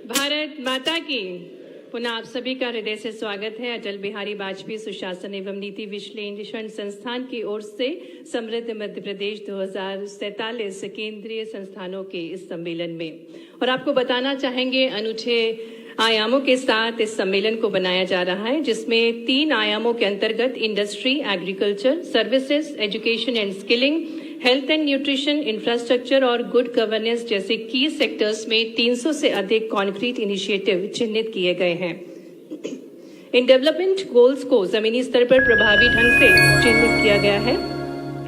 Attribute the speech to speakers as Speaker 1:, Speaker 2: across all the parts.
Speaker 1: भारत माता की। पुनः आप सभी का हृदय से स्वागत है। अटल बिहारी वाजपेयी सुशासन एवं नीति विश्लेषण संस्थान की ओर से समृद्ध मध्य प्रदेश 2047 केंद्रीय संस्थानों के इस सम्मेलन में। और आपको बताना चाहेंगे, अनूठे आयामों के साथ इस सम्मेलन को बनाया जा रहा है, जिसमें 3 आयामों के अंतर्गत industry, agriculture, services, education and skilling, health and nutrition, infrastructure और गुड गवर्नेंस जैसे की सेक्टर्स में 300 से अधिक कॉन्क्रीट इनिशिएटिव चिन्हित किए गए हैं। इन डेवलपमेंट गोल्स को जमीनी स्तर पर प्रभावी ढंग से चिन्हित किया गया है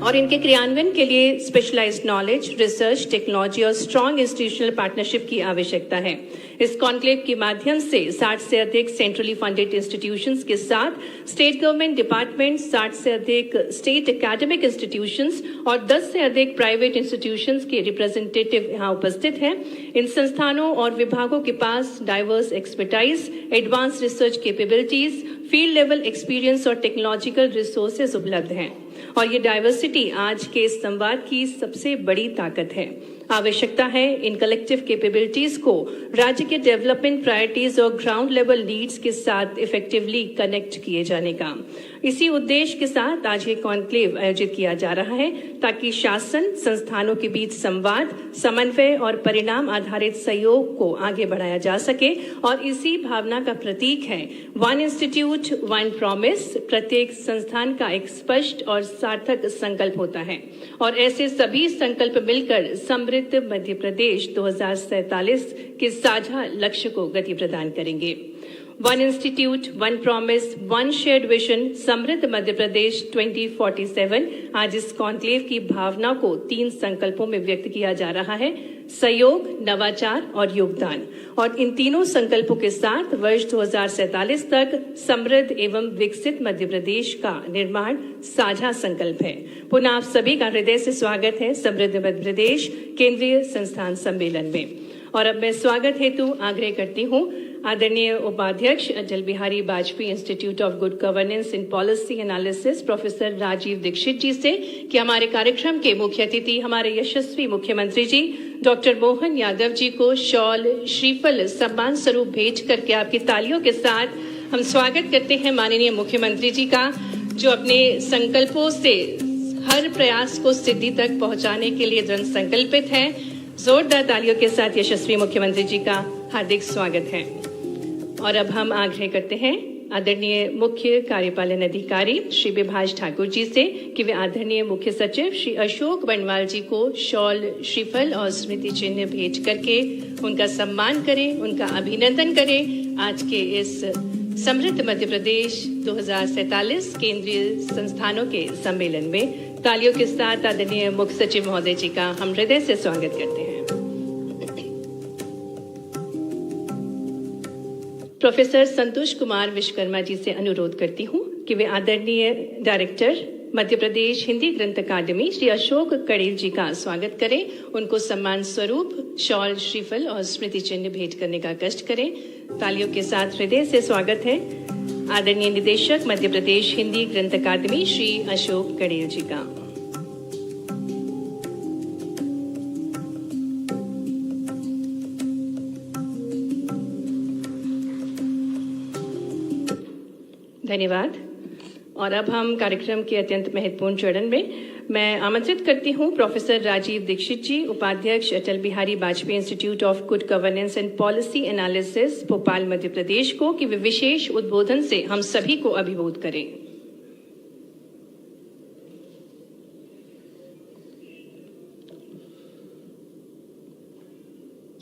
Speaker 1: और इनके क्रियान्वयन के लिए स्पेशलाइज्ड नॉलेज, रिसर्च, टेक्नोलॉजी और स्ट्रॉन्ग इंस्टीट्यूशनल पार्टनरशिप की आवश्यकता है। इस कॉन्क्लेव के माध्यम से 60 से अधिक सेंट्रली फंडेड इंस्टीट्यूशंस के साथ स्टेट गवर्नमेंट डिपार्टमेंट, 60 से अधिक स्टेट एकेडमिक इंस्टीट्यूशंस और 10 से अधिक प्राइवेट इंस्टीट्यूशंस के रिप्रेजेंटेटिव यहाँ उपस्थित हैं। इन संस्थानों और विभागों के पास diverse expertise, advance research capabilities, field level experience और टेक्नोलॉजिकल रिसोर्सेज उपलब्ध हैं और ये डाइवर्सिटी आज के इस संवाद की सबसे बड़ी ताकत है। आवश्यकता है इन कलेक्टिव कैपेबिलिटीज को राज्य के डेवलपमेंट प्रायोरिटीज और ग्राउंड लेवल नीड्स के साथ इफेक्टिवली कनेक्ट किए जाने का। इसी उद्देश्य के साथ आज ये कॉन्क्लेव आयोजित किया जा रहा है ताकि शासन, संस्थानों के बीच संवाद, समन्वय और परिणाम आधारित सहयोग को आगे बढ़ाया जा सके। और इसी भावना का प्रतीक है वन इंस्टीट्यूट वन प्रॉमिस। प्रत्येक संस्थान का एक स्पष्ट और सार्थक संकल्प होता है और ऐसे सभी संकल्प मिलकर समृद्ध मध्य प्रदेश 2047 के साझा लक्ष्य को गति प्रदान करेंगे। One institute one promise one shared vision समृद्ध मध्य प्रदेश 2047 आज इस कॉन्क्लेव की भावना को 3 संकल्पों में व्यक्त किया जा रहा है: सहयोग, नवाचार और योगदान। और इन तीनों संकल्पों के साथ वर्ष 2047 तक समृद्ध एवं विकसित मध्य प्रदेश का निर्माण साझा संकल्प है। पुनः आप सभी का हृदय से स्वागत है समृद्ध मध्य प्रदेश केंद्रीय संस्थान सम्मेलन में। और अब मैं स्वागत हेतु आग्रह करती हूँ आदरणीय उपाध्यक्ष Atal Bihari Vajpayee institute of good governance in policy analysis professor Rajeev Dixit ji से कि हमारे कार्यक्रम के मुख्य अतिथि हमारे यशस्वी मुख्यमंत्री जी डॉक्टर मोहन यादव जी को शॉल, श्रीफल सम्मान स्वरूप भेंट करके आपकी तालियों के साथ हम स्वागत करते हैं माननीय मुख्यमंत्री जी का, जो अपने संकल्पों से हर प्रयास को सिद्धि तक पहुंचाने के लिए दृढ़ संकल्पित हैं। जोरदार तालियों के साथ यशस्वी मुख्यमंत्री जी का हार्दिक स्वागत है। और अब हम आग्रह करते हैं आदरणीय मुख्य कार्यपालन अधिकारी श्री विभाष ठाकुर जी से कि वे आदरणीय मुख्य सचिव श्री अशोक बनवाल जी को शॉल, श्रीफल और स्मृति चिन्ह भेंट करके उनका सम्मान करें, उनका अभिनंदन करें। आज के इस समृद्ध मध्य प्रदेश 2047 केंद्रीय संस्थानों के सम्मेलन में तालियों के साथ आदरणीय मुख्य सचिव महोदय जी का हम हृदय से स्वागत करते हैं। प्रोफेसर संतोष कुमार विश्वकर्मा जी से अनुरोध करती हूँ कि वे आदरणीय डायरेक्टर मध्य प्रदेश हिंदी ग्रंथ अकादमी श्री अशोक कड़ेल जी का स्वागत करें, उनको सम्मान स्वरूप शॉल, श्रीफल और स्मृति चिन्ह भेंट करने का कष्ट करें। तालियों के साथ हृदय से स्वागत है आदरणीय निदेशक मध्य प्रदेश हिंदी ग्रंथ अकादमी श्री अशोक कड़ेल जी का। धन्यवाद। और अब हम कार्यक्रम के अत्यंत महत्वपूर्ण चरण में मैं आमंत्रित करती हूं प्रोफेसर राजीव दीक्षित जी, उपाध्यक्ष Atal Bihari Vajpayee institute of good governance and policy analysis Bhopal Madhya Pradesh को कि वे विशेष उद्बोधन से हम सभी को अभिभूत करें।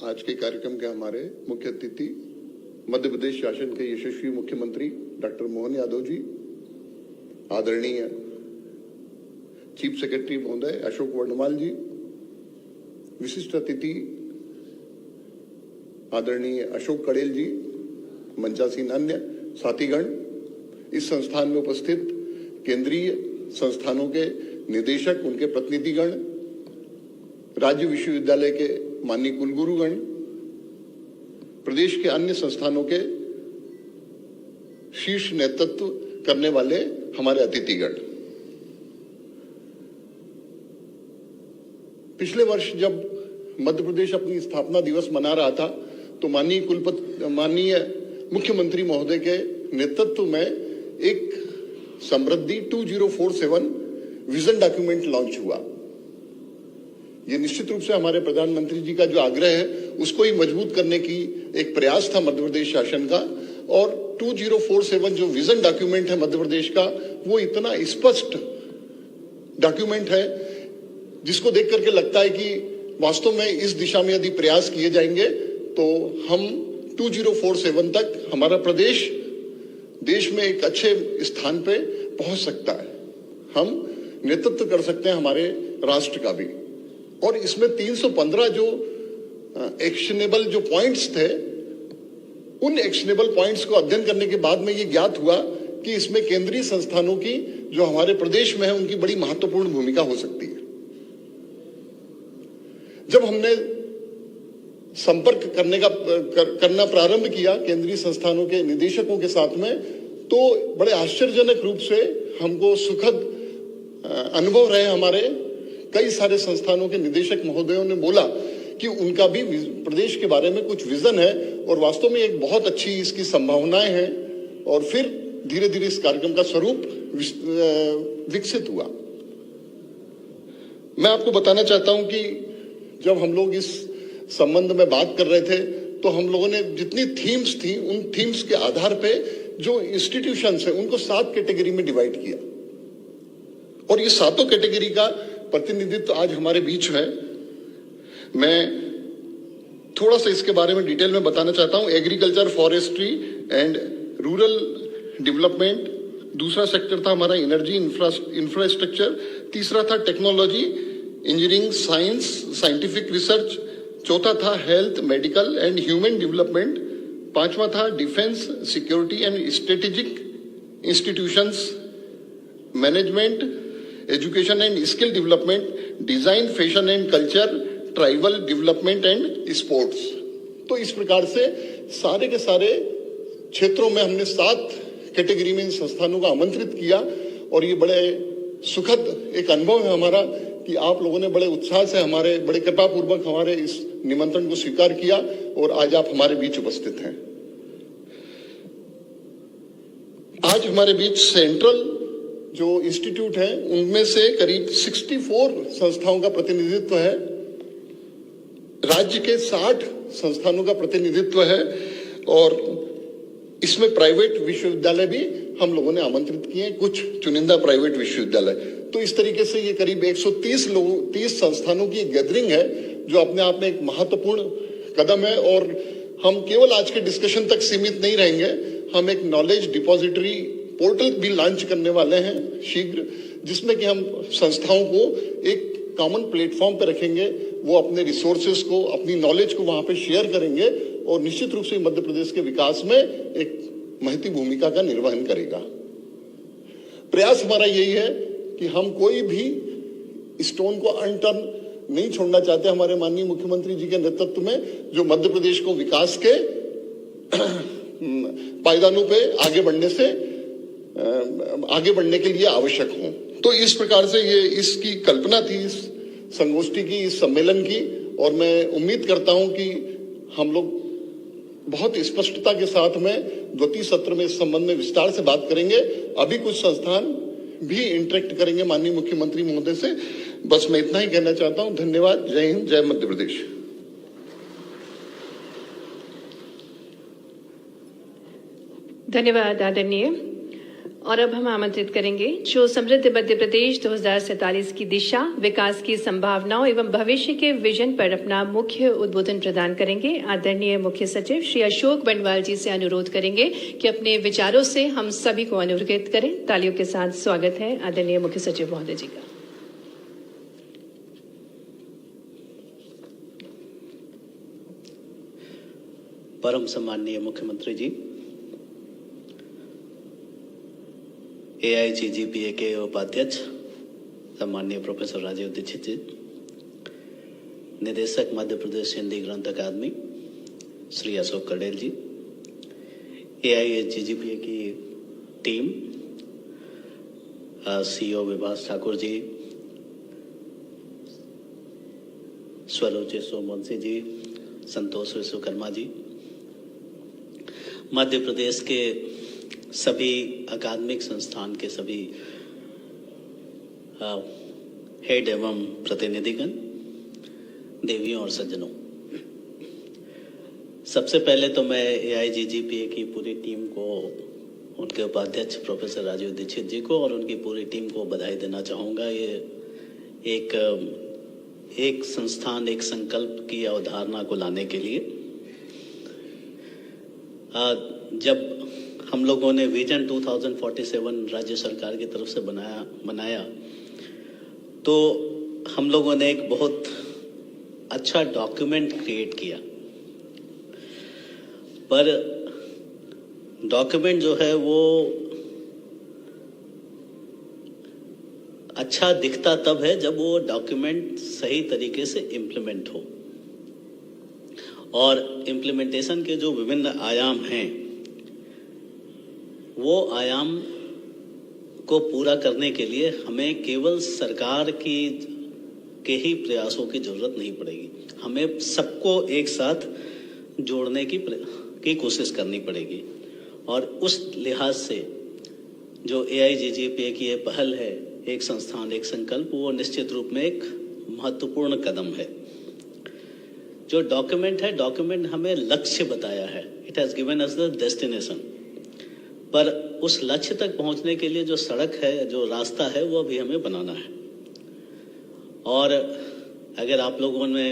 Speaker 2: आज के कार्यक्रम के हमारे मुख्य अतिथि मध्य प्रदेश शासन के यशस्वी मुख्यमंत्री डॉक्टर मोहन यादव जी, आदरणीय चीफ सेक्रेटरी महोदय अशोक वर्णवाल जी, विशिष्ट अतिथि आदरणीय अशोक कड़ेल जी, मंचासीन अन्य साथीगण, इस संस्थान में उपस्थित केंद्रीय संस्थानों के निदेशक, उनके प्रतिनिधिगण, राज्य विश्वविद्यालय के माननीय कुलगुरुगण, प्रदेश के अन्य संस्थानों के शीर्ष नेतृत्व करने वाले हमारे अतिथिगण। पिछले वर्ष जब मध्य प्रदेश अपनी स्थापना दिवस मना रहा था तो माननीय मुख्यमंत्री महोदय के नेतृत्व में एक समृद्धि 2047 विजन डॉक्यूमेंट लॉन्च हुआ। ये निश्चित रूप से हमारे प्रधानमंत्री जी का जो आग्रह है उसको ही मजबूत करने की एक प्रयास था मध्य प्रदेश शासन का। और 2047 जो विजन डॉक्यूमेंट है मध्य प्रदेश का, वो इतना स्पष्ट डॉक्यूमेंट है जिसको देख करके लगता है कि वास्तव में इस दिशा में यदि प्रयास किए जाएंगे तो हम 2047 तक हमारा प्रदेश देश में एक अच्छे स्थान पे पहुंच सकता है। हम नेतृत्व कर सकते हैं हमारे राष्ट्र का भी। और इसमें 315 जो एक्शनेबल जो पॉइंट्स थे, उन एक्शनेबल पॉइंट्स को अध्ययन करने के बाद में ये ज्ञात हुआ कि इसमें केंद्रीय संस्थानों की जो हमारे प्रदेश में है उनकी बड़ी महत्वपूर्ण भूमिका हो सकती है। जब हमने संपर्क करना प्रारंभ किया केंद्रीय संस्थानों के निदेशकों के साथ में, तो बड़े आश्चर्यजनक रूप से हमको सुखद अनुभव रहे। हमारे कई सारे संस्थानों के निदेशक महोदयों ने बोला कि उनका भी प्रदेश के बारे में कुछ विजन है और वास्तव में एक बहुत अच्छी इसकी संभावनाएं हैं। और फिर धीरे धीरे इस कार्यक्रम का स्वरूप विकसित हुआ। मैं आपको बताना चाहता हूं कि जब हम लोग इस संबंध में बात कर रहे थे तो हम लोगों ने जितनी थीम्स थी उन थीम्स के आधार पे जो इंस्टीट्यूशंस है उनको 7 कैटेगरी में डिवाइड किया। और ये 7 कैटेगरी का प्रतिनिधित्व आज हमारे बीच है। मैं थोड़ा सा इसके बारे में डिटेल में बताना चाहता हूं। Agriculture, forestry and rural development, दूसरा सेक्टर था हमारा एनर्जी इंफ्रास्ट्रक्चर, तीसरा था technology, engineering, science, scientific research, चौथा था health, medical and human development, पांचवा था defence, security and strategic institutions, management, education and skill development, design, fashion and culture, tribal development and sports. तो इस प्रकार से सारे के सारे क्षेत्रों में हमने 7 कैटेगरी में इन संस्थानों को आमंत्रित किया। और ये बड़े सुखद एक अनुभव है हमारा कि आप लोगों ने बड़े उत्साह से हमारे बड़े कृपापूर्वक हमारे इस निमंत्रण को स्वीकार किया और आज आप हमारे बीच उपस्थित हैं। आज हमारे बीच सेंट्रल जो इंस्टीट्यूट है उनमें से करीब 64 संस्थाओं का प्रतिनिधित्व है, राज्य के 60 संस्थानों का प्रतिनिधित्व है और इसमें प्राइवेट विश्वविद्यालय भी हम लोगों ने आमंत्रित किए, कुछ चुनिंदा प्राइवेट विश्वविद्यालय। तो इस तरीके से ये करीब 130 संस्थानों की गैदरिंग है जो अपने आप में एक महत्वपूर्ण कदम है। और हम केवल आज के डिस्कशन तक सीमित नहीं रहेंगे, हम एक नॉलेज डिपॉजिटरी पोर्टल भी लॉन्च करने वाले हैं शीघ्र, जिसमें कि हम संस्थाओं को एक कॉमन प्लेटफॉर्म पर रखेंगे, वो अपने रिसोर्सेज को, अपनी नॉलेज को वहां पे शेयर करेंगे और निश्चित रूप से मध्य प्रदेश के विकास में एक महती भूमिका का निर्वहन करेगा। प्रयास हमारा यही है कि हम कोई भी स्टोन को अनटर्न नहीं छोड़ना चाहते। हमारे माननीय मुख्यमंत्री जी के नेतृत्व में जो मध्य प्रदेश को विकास के पायदानों पे आगे बढ़ने के लिए आवश्यक हो। तो इस प्रकार से ये इसकी कल्पना थी इस संगोष्ठी की, इस सम्मेलन की। और मैं उम्मीद करता हूं कि हम लोग बहुत स्पष्टता के साथ में द्वितीय सत्र में इस संबंध में विस्तार से बात करेंगे। अभी कुछ संस्थान भी इंटरेक्ट करेंगे माननीय मुख्यमंत्री महोदय से। बस मैं इतना ही कहना चाहता हूं। धन्यवाद। जय हिंद, जय मध्य प्रदेश।
Speaker 1: धन्यवाद आदरणीय। और अब हम आमंत्रित करेंगे जो समृद्ध मध्य प्रदेश 2047 की दिशा, विकास की संभावनाओं एवं भविष्य के विजन पर अपना मुख्य उद्बोधन प्रदान करेंगे। आदरणीय मुख्य सचिव श्री अशोक बंडवाल जी से अनुरोध करेंगे कि अपने विचारों से हम सभी को अनुग्रहित करें। तालियों के साथ स्वागत है आदरणीय मुख्य सचिव महोदय जी का।
Speaker 3: परम सम्माननीय मुख्यमंत्री जी, AIGGPA के उपाध्यक्ष सम्माननीय प्रोफेसर राजीव दीक्षित जी, निदेशक मध्य प्रदेश हिंदी ग्रंथ अकादमी श्री अशोक कडेल जी, AIGGPA की टीम, CEO विभास ठाकुर जी, स्वरोचे सोमवंशी जी, संतोष विश्वकर्मा जी, मध्य प्रदेश के सभी अकादमिक संस्थान के सभी हेड एवं प्रतिनिधिगण, देवियों और सज्जनों, सबसे पहले तो मैं AIGGPA की पूरी टीम को, उनके उपाध्यक्ष प्रोफेसर राजीव दीक्षित जी को और उनकी पूरी टीम को बधाई देना चाहूँगा। ये एक संस्थान, एक संकल्प की अवधारणा को लाने के लिए जब हम लोगों ने विजन 2047 राज्य सरकार की तरफ से बनाया तो हम लोगों ने एक बहुत अच्छा डॉक्यूमेंट क्रिएट किया, पर डॉक्यूमेंट जो है वो अच्छा दिखता तब है जब वो डॉक्यूमेंट सही तरीके से इम्प्लीमेंट हो। और इम्प्लीमेंटेशन के जो विभिन्न आयाम हैं, वो आयाम को पूरा करने के लिए हमें केवल सरकार के ही प्रयासों की जरूरत नहीं पड़ेगी, हमें सबको एक साथ जोड़ने की कोशिश करनी पड़ेगी। और उस लिहाज से जो AIGGPA की ये पहल है, एक संस्थान एक संकल्प, वो निश्चित रूप में एक महत्वपूर्ण कदम है। जो डॉक्यूमेंट है, डॉक्यूमेंट हमें लक्ष्य बताया है, it has given us the destination, पर उस लक्ष्य तक पहुंचने के लिए जो सड़क है, जो रास्ता है, वो अभी हमें बनाना है। और अगर आप लोगों ने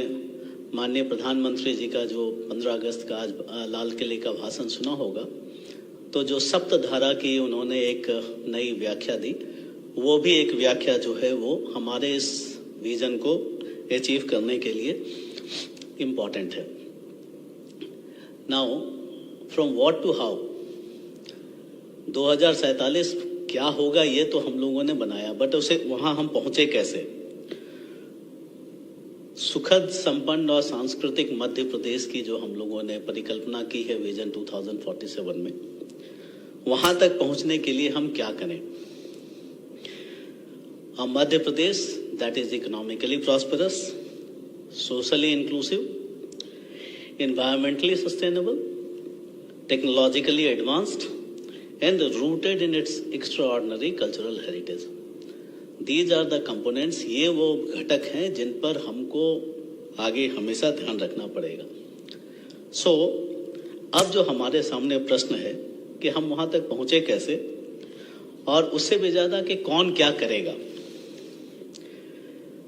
Speaker 3: माननीय प्रधानमंत्री जी का जो 15 अगस्त का आज लाल किले का भाषण सुना होगा, तो जो सप्तधारा की उन्होंने एक नई व्याख्या दी, वो भी एक व्याख्या जो है वो हमारे इस विजन को अचीव करने के लिए इम्पॉर्टेंट है। Now from what to how, 2047 क्या होगा ये तो हम लोगों ने बनाया, बट उसे वहां हम पहुंचे कैसे? सुखद, संपन्न और सांस्कृतिक मध्य प्रदेश की जो हम लोगों ने परिकल्पना की है विजन 2047 में, वहां तक पहुंचने के लिए हम क्या करें? A Madhya Pradesh that is economically prosperous, socially inclusive, environmentally sustainable, technologically advanced, and rooted in its extraordinary cultural heritage. These are the components, ये वो घटक हैं जिन पर हमको आगे हमेशा ध्यान रखना पड़ेगा। अब जो हमारे सामने प्रश्न है कि हम वहां तक पहुंचे कैसे, और उससे भी ज्यादा कि कौन क्या करेगा।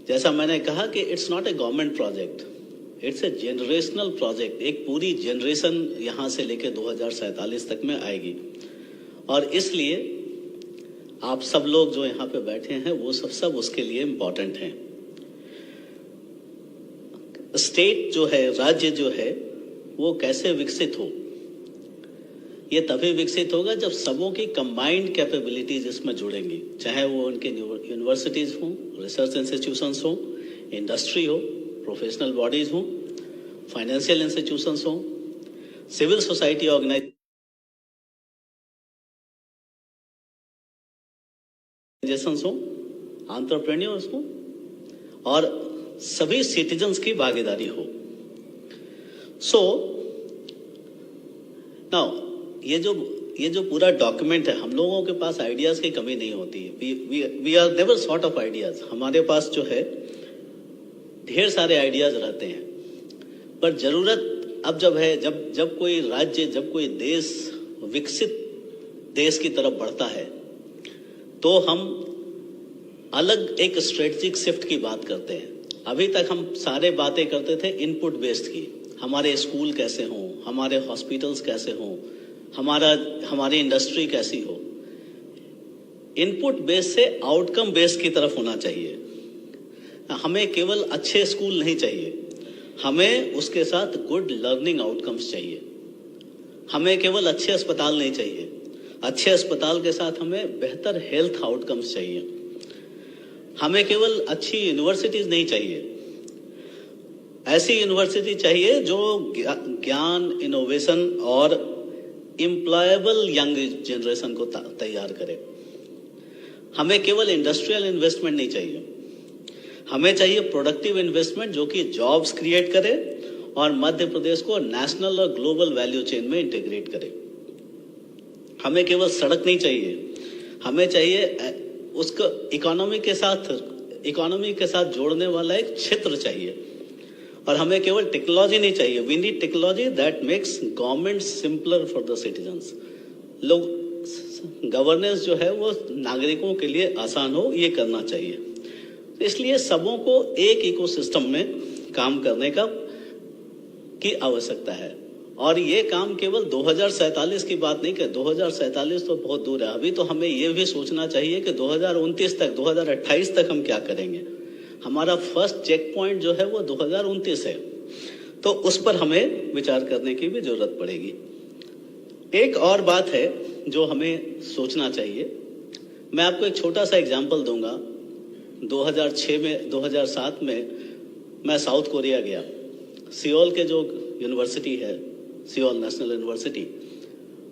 Speaker 3: जैसा मैंने कहा कि it's not a government project, it's a generational project. एक पूरी जनरेशन यहां से लेकर 2047 तक में आएगी, और इसलिए आप सब लोग जो यहाँ पे बैठे हैं वो सब उसके लिए इम्पोर्टेंट हैं। स्टेट जो है, राज्य जो है, वो कैसे विकसित हो? ये तभी विकसित होगा जब सबों की कंबाइंड कैपेबिलिटीज इसमें जुड़ेंगी, चाहे वो उनके यूनिवर्सिटीज हों, रिसर्च इंस्टीट्यूशंस हों, इंडस्ट्री हो, प्रोफेशनल बॉडीज हों, फाइनेंशियल इंस्टीट्यूशंस हों, सिविल सोसाइटी ऑर्गेनाइजेशंस हों, एंटरप्रेन्योर्स हों, और सभी सिटीजन्स की भागीदारी हो। नाउ ये जो पूरा डॉक्यूमेंट है, हम लोगों के पास आइडियाज की कमी नहीं होती है। We are never short of ideas. हमारे पास जो है ढेर सारे आइडियाज रहते हैं, पर जरूरत अब जब है, जब कोई राज्य, जब कोई देश विकसित देश की तरफ बढ़ता है, तो हम अलग एक स्ट्रेटेजिक शिफ्ट की बात करते हैं। अभी तक हम सारे बातें करते थे इनपुट बेस्ड की, हमारे स्कूल कैसे हों, हमारे हॉस्पिटल्स कैसे हों, हमारी इंडस्ट्री कैसी हो। इनपुट बेस से आउटकम बेस की तरफ होना चाहिए। हमें केवल अच्छे स्कूल नहीं चाहिए, हमें उसके साथ गुड लर्निंग आउटकम्स चाहिए। हमें केवल अच्छे अस्पताल नहीं चाहिए, अच्छे अस्पताल के साथ हमें बेहतर हेल्थ आउटकम्स चाहिए। हमें केवल अच्छी यूनिवर्सिटीज नहीं चाहिए, ऐसी यूनिवर्सिटी चाहिए जो ज्ञान, इनोवेशन और एम्प्लॉयबल यंग जनरेशन को तैयार करे। हमें केवल इंडस्ट्रियल इन्वेस्टमेंट नहीं चाहिए, हमें चाहिए प्रोडक्टिव इन्वेस्टमेंट जो कि जॉब्स क्रिएट करे और मध्य प्रदेश को नेशनल और ग्लोबल वैल्यू चेन में इंटीग्रेट करे। हमें केवल सड़क नहीं चाहिए, हमें चाहिए उसको इकोनॉमी के साथ जोड़ने वाला एक क्षेत्र चाहिए। और हमें केवल टेक्नोलॉजी नहीं चाहिए, we need technology that makes government simpler for the citizens. लोग गवर्नेंस जो है वो नागरिकों के लिए आसान हो, ये करना चाहिए। इसलिए सबों को एक इकोसिस्टम में काम करने की आवश्यकता है। और ये काम केवल 2047 की बात नहीं कर, 2047 तो बहुत दूर है। अभी तो हमें ये भी सोचना चाहिए कि 2029 तक, 2028 तक हम क्या करेंगे। हमारा फर्स्ट चेक पॉइंट जो है वो 2029 है, तो उस पर हमें विचार करने की भी जरूरत पड़ेगी। एक और बात है जो हमें सोचना चाहिए, मैं आपको एक छोटा सा एग्जाम्पल दूंगा। 2007 में मैं साउथ कोरिया गया। सियोल के जो यूनिवर्सिटी है, सियोल नेशनल यूनिवर्सिटी,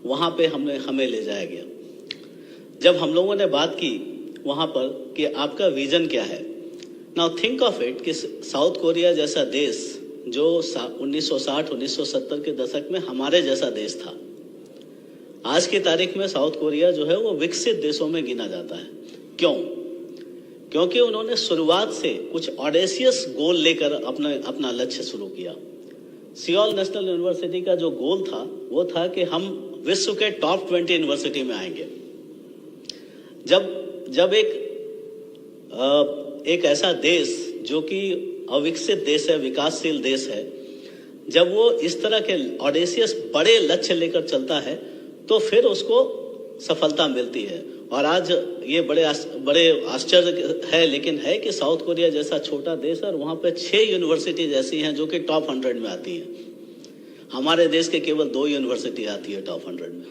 Speaker 3: वहाँ पे हमें ले जाया गया। जब हम लोगों ने बात की वहाँ पर कि आपका विजन क्या है, नाउ थिंक ऑफ इट कि साउथ कोरिया जैसा देश जो 1960-1970 के दशक में हमारे जैसा देश था, आज की तारीख में साउथ कोरिया जो है वो विकसित देशों में गिना जाता है। क्यों? क्योंकि उन्होंने शुरुआत से कुछ ऑडेशियस गोल लेकर अपना लक्ष्य शुरू किया। सियोल नेशनल यूनिवर्सिटी का जो गोल था वो था कि हम विश्व के टॉप 20 यूनिवर्सिटी में आएंगे। जब एक ऐसा देश जो कि अविकसित देश है, विकासशील देश है, जब वो इस तरह के ऑडेशियस बड़े लक्ष्य लेकर चलता है तो फिर उसको सफलता मिलती है। और आज ये बड़े आश्चर्य है, लेकिन है कि साउथ कोरिया जैसा छोटा देश है और वहाँ पे 6 यूनिवर्सिटीज ऐसी हैं जो कि टॉप 100 में आती हैं। हमारे देश के केवल 2 यूनिवर्सिटी आती है टॉप 100 में।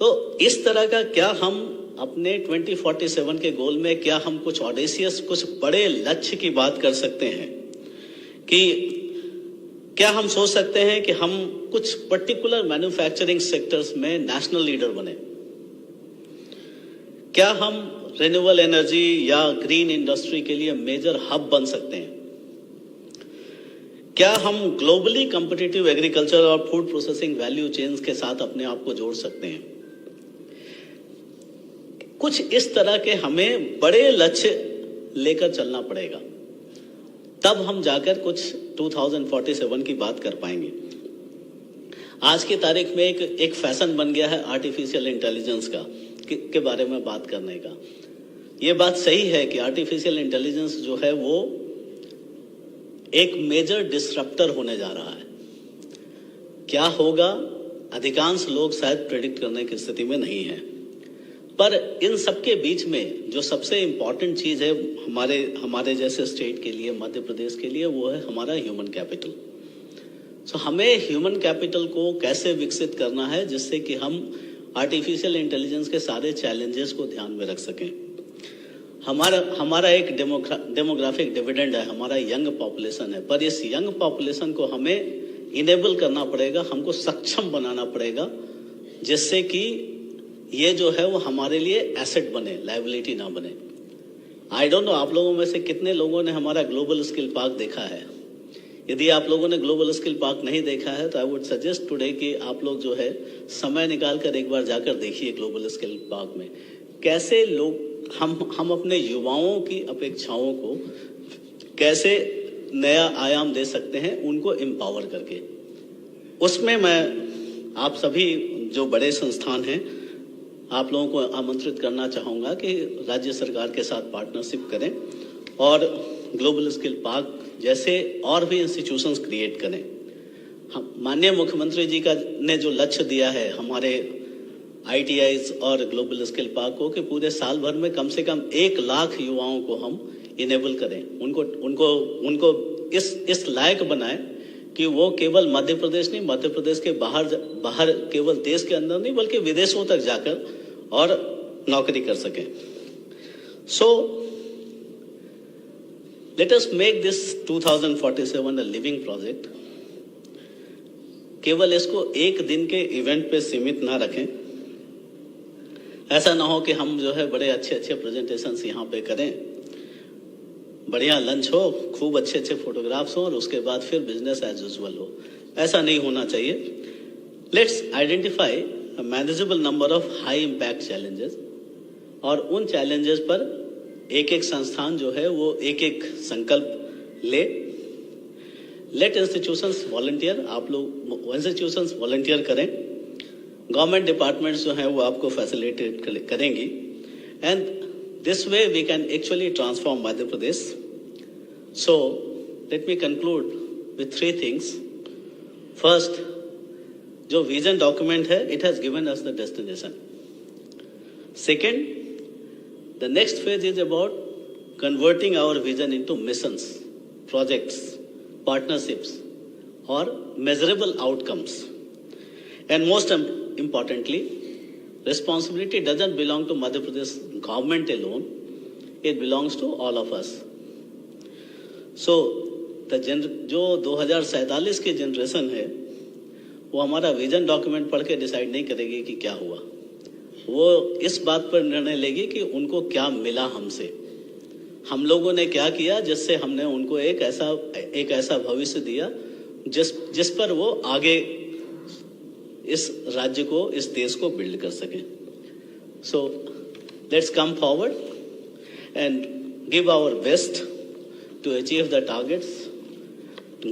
Speaker 3: तो इस तरह का क्या हम अपने 2047 के गोल में क्या हम कुछ ऑडेशियस, कुछ बड़े लक्ष्य की बात कर सकते हैं कि क्या हम सोच सकते हैं कि हम कुछ पर्टिकुलर मैन्युफैक्चरिंग सेक्टर्स में नेशनल लीडर बने? क्या हम रिन्यूएबल एनर्जी या ग्रीन इंडस्ट्री के लिए मेजर हब बन सकते हैं? क्या हम ग्लोबली कॉम्पिटिटिव एग्रीकल्चर और फूड प्रोसेसिंग वैल्यू चेन्स के साथ अपने आप को जोड़ सकते हैं? कुछ इस तरह के हमें बड़े लक्ष्य लेकर चलना पड़ेगा, तब हम जाकर कुछ 2047 की बात कर पाएंगे। आज की तारीख में एक फैशन बन गया है आर्टिफिशियल इंटेलिजेंस के बारे में बात करने का। ये बात सही है कि आर्टिफिशियल इंटेलिजेंस जो है वो एक मेजर डिसरप्टर होने जा रहा है। क्या होगा, अधिकांश लोग शायद प्रेडिक्ट करने की स्थिति में नहीं है। पर इन सबके बीच में जो सबसे इम्पोर्टेंट चीज है हमारे जैसे स्टेट के लिए, मध्य प्रदेश के लिए, वो है हमारा ह्यूमन कैपिटल। सो हमें ह्यूमन कैपिटल को कैसे विकसित करना है जिससे कि हम आर्टिफिशियल इंटेलिजेंस के सारे चैलेंजेस को ध्यान में रख सकें। हमारा एक डेमोग्राफिक डिविडेंड है, हमारा यंग पॉपुलेशन है, पर इस यंग पॉपुलेशन को हमें इनेबल करना पड़ेगा, हमको सक्षम बनाना पड़ेगा, जिससे कि ये जो है वो हमारे लिए एसेट बने, लायबिलिटी ना बने। आई डोंट नो आप लोगों में से कितने लोगों ने हमारा ग्लोबल स्किल पार्क देखा है। यदि आप लोगों ने ग्लोबल स्किल पार्क नहीं देखा है तो आई वुड सजेस्ट टुडे कि आप लोग जो है समय निकाल कर एक बार जाकर देखिए ग्लोबल स्किल पार्क में कैसे लोग हम अपने युवाओं की अपेक्षाओं को कैसे नया आयाम दे सकते हैं, उनको एम्पावर करके। उसमें मैं आप सभी जो बड़े संस्थान हैं, आप लोगों को आमंत्रित करना चाहूँगा कि राज्य सरकार के साथ पार्टनरशिप करें और ग्लोबल स्किल पार्क जैसे और भी इंस्टीट्यूशंस क्रिएट करें। हम माननीय मुख्यमंत्री जी ने जो लक्ष्य दिया है हमारे ITIs और ग्लोबल स्किल पार्क को कि पूरे साल भर में कम से कम 1 लाख युवाओं को हम इनेबल करें, उनको इस लायक बनाएं कि वो केवल मध्य प्रदेश नहीं, मध्य प्रदेश के बाहर केवल देश के अंदर नहीं बल्कि विदेशों तक जाकर और नौकरी कर सकें। So let us make this 2047 a living project. केवल इसको एक दिन के इवेंट पे सीमित ना रखें। ऐसा ना हो कि हम जो है बड़े अच्छे प्रेजेंटेशंस यहाँ पे करें, बढ़िया लंच हो, खूब अच्छे फोटोग्राफ्स हो और उसके बाद फिर बिजनेस एज यूजुअल हो। ऐसा नहीं होना चाहिए। Let's identify manageable number of high impact challenges, और उन चैलेंजेस पर एक एक संस्थान जो है वो एक एक संकल्प ले। लेट इंस्टीट्यूशंस वॉलंटियर, आप लोग इंस्टीट्यूशंस वॉलंटियर करें, गवर्नमेंट डिपार्टमेंट्स जो हैं वो आपको फैसिलिटेट करेंगी, and this way we can actually transform Madhya Pradesh. So let me conclude with 3 things. First, जो विजन डॉक्यूमेंट है, it has given us the destination. Second, the next phase is about converting our vision into missions, projects, partnerships or measurable outcomes. And most importantly, responsibility doesn't belong to Madhya Pradesh government alone, it belongs to all of us. So जो 2047 की generation है वो हमारा vision document पढ़ के decide नहीं करेगी कि क्या हुआ, वो इस बात पर निर्णय लेगी कि उनको क्या मिला हमसे, हम लोगों ने क्या किया जिससे हमने उनको एक ऐसा भविष्य दिया जिस पर वो आगे इस राज्य को, इस देश को बिल्ड कर सके। So let's come forward and give our best to achieve the targets,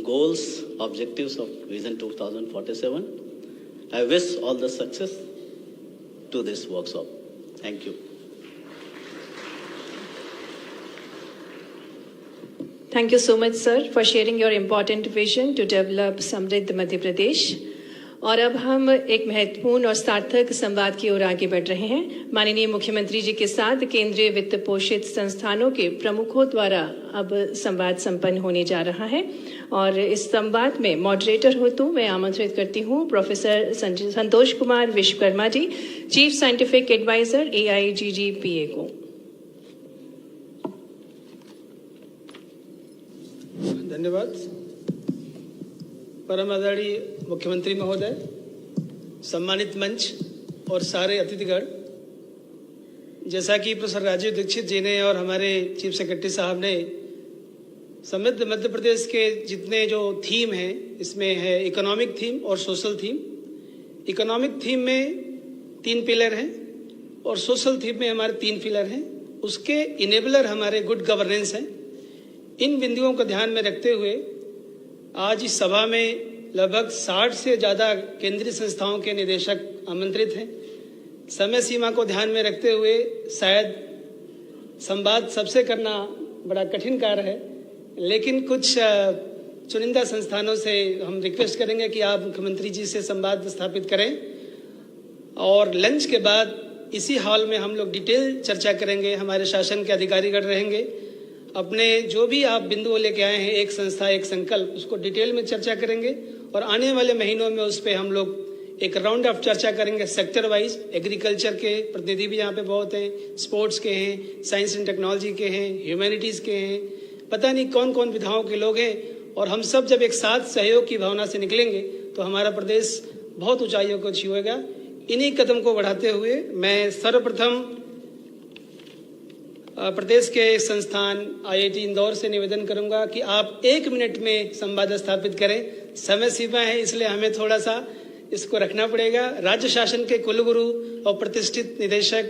Speaker 3: goals, objectives of Vision 2047. I wish all the success to this workshop. Thank you.
Speaker 1: Thank you so much, sir, for sharing your important vision to develop समृद्ध मध्य प्रदेश। और अब हम एक महत्वपूर्ण और सार्थक संवाद की ओर आगे बढ़ रहे हैं। माननीय मुख्यमंत्री जी के साथ केंद्रीय वित्त पोषित संस्थानों के प्रमुखों द्वारा अब संवाद संपन्न होने जा रहा है, और इस संवाद में मॉडरेटर हेतु मैं आमंत्रित करती हूँ professor Santosh Kumar Vishwakarma ji, chief scientific adviser AIGGPA को।
Speaker 4: धन्यवाद। परम आदरणीय मुख्यमंत्री महोदय, सम्मानित मंच और सारे अतिथिगण, जैसा कि प्रोफेसर राजीव दीक्षित जी ने और हमारे चीफ सेक्रेटरी साहब ने समृद्ध मध्य प्रदेश के जितने जो थीम हैं, इसमें है इकोनॉमिक थीम और सोशल थीम। इकोनॉमिक थीम में 3 पिलर हैं और सोशल थीम में हमारे 3 पिलर हैं। उसके इनेबलर हमारे गुड गवर्नेंस हैं। इन बिंदुओं को ध्यान में रखते हुए आज इस सभा में लगभग 60 से ज़्यादा केंद्रीय संस्थाओं के निदेशक आमंत्रित हैं। समय सीमा को ध्यान में रखते हुए शायद संवाद सबसे करना बड़ा कठिन कार्य है, लेकिन कुछ चुनिंदा संस्थानों से हम रिक्वेस्ट करेंगे कि आप मुख्यमंत्री जी से संवाद स्थापित करें, और लंच के बाद इसी हॉल में हम लोग डिटेल चर्चा करेंगे। हमारे शासन के अधिकारीगण रहेंगे, अपने जो भी आप बिंदु लेके आए हैं, एक संस्था एक संकल्प, उसको डिटेल में चर्चा करेंगे, और आने वाले महीनों में उस पर हम लोग एक राउंड ऑफ चर्चा करेंगे सेक्टर वाइज। एग्रीकल्चर के प्रतिनिधि भी यहाँ पे बहुत हैं, स्पोर्ट्स के हैं, साइंस एंड टेक्नोलॉजी के हैं, ह्यूमैनिटीज़ के हैं, पता नहीं कौन कौन विधाओं के लोग हैं, और हम सब जब एक साथ सहयोग की भावना से निकलेंगे तो हमारा प्रदेश बहुत ऊंचाइयों को छुएगा। इन्हीं कदम को बढ़ाते हुए मैं सर्वप्रथम प्रदेश के संस्थान IIT इंदौर से निवेदन करूंगा कि आप 1 मिनट में संवाद स्थापित करें। समय सीमा है, इसलिए हमें थोड़ा सा इसको रखना पड़ेगा। राज्य शासन के कुलगुरु और प्रतिष्ठित निदेशक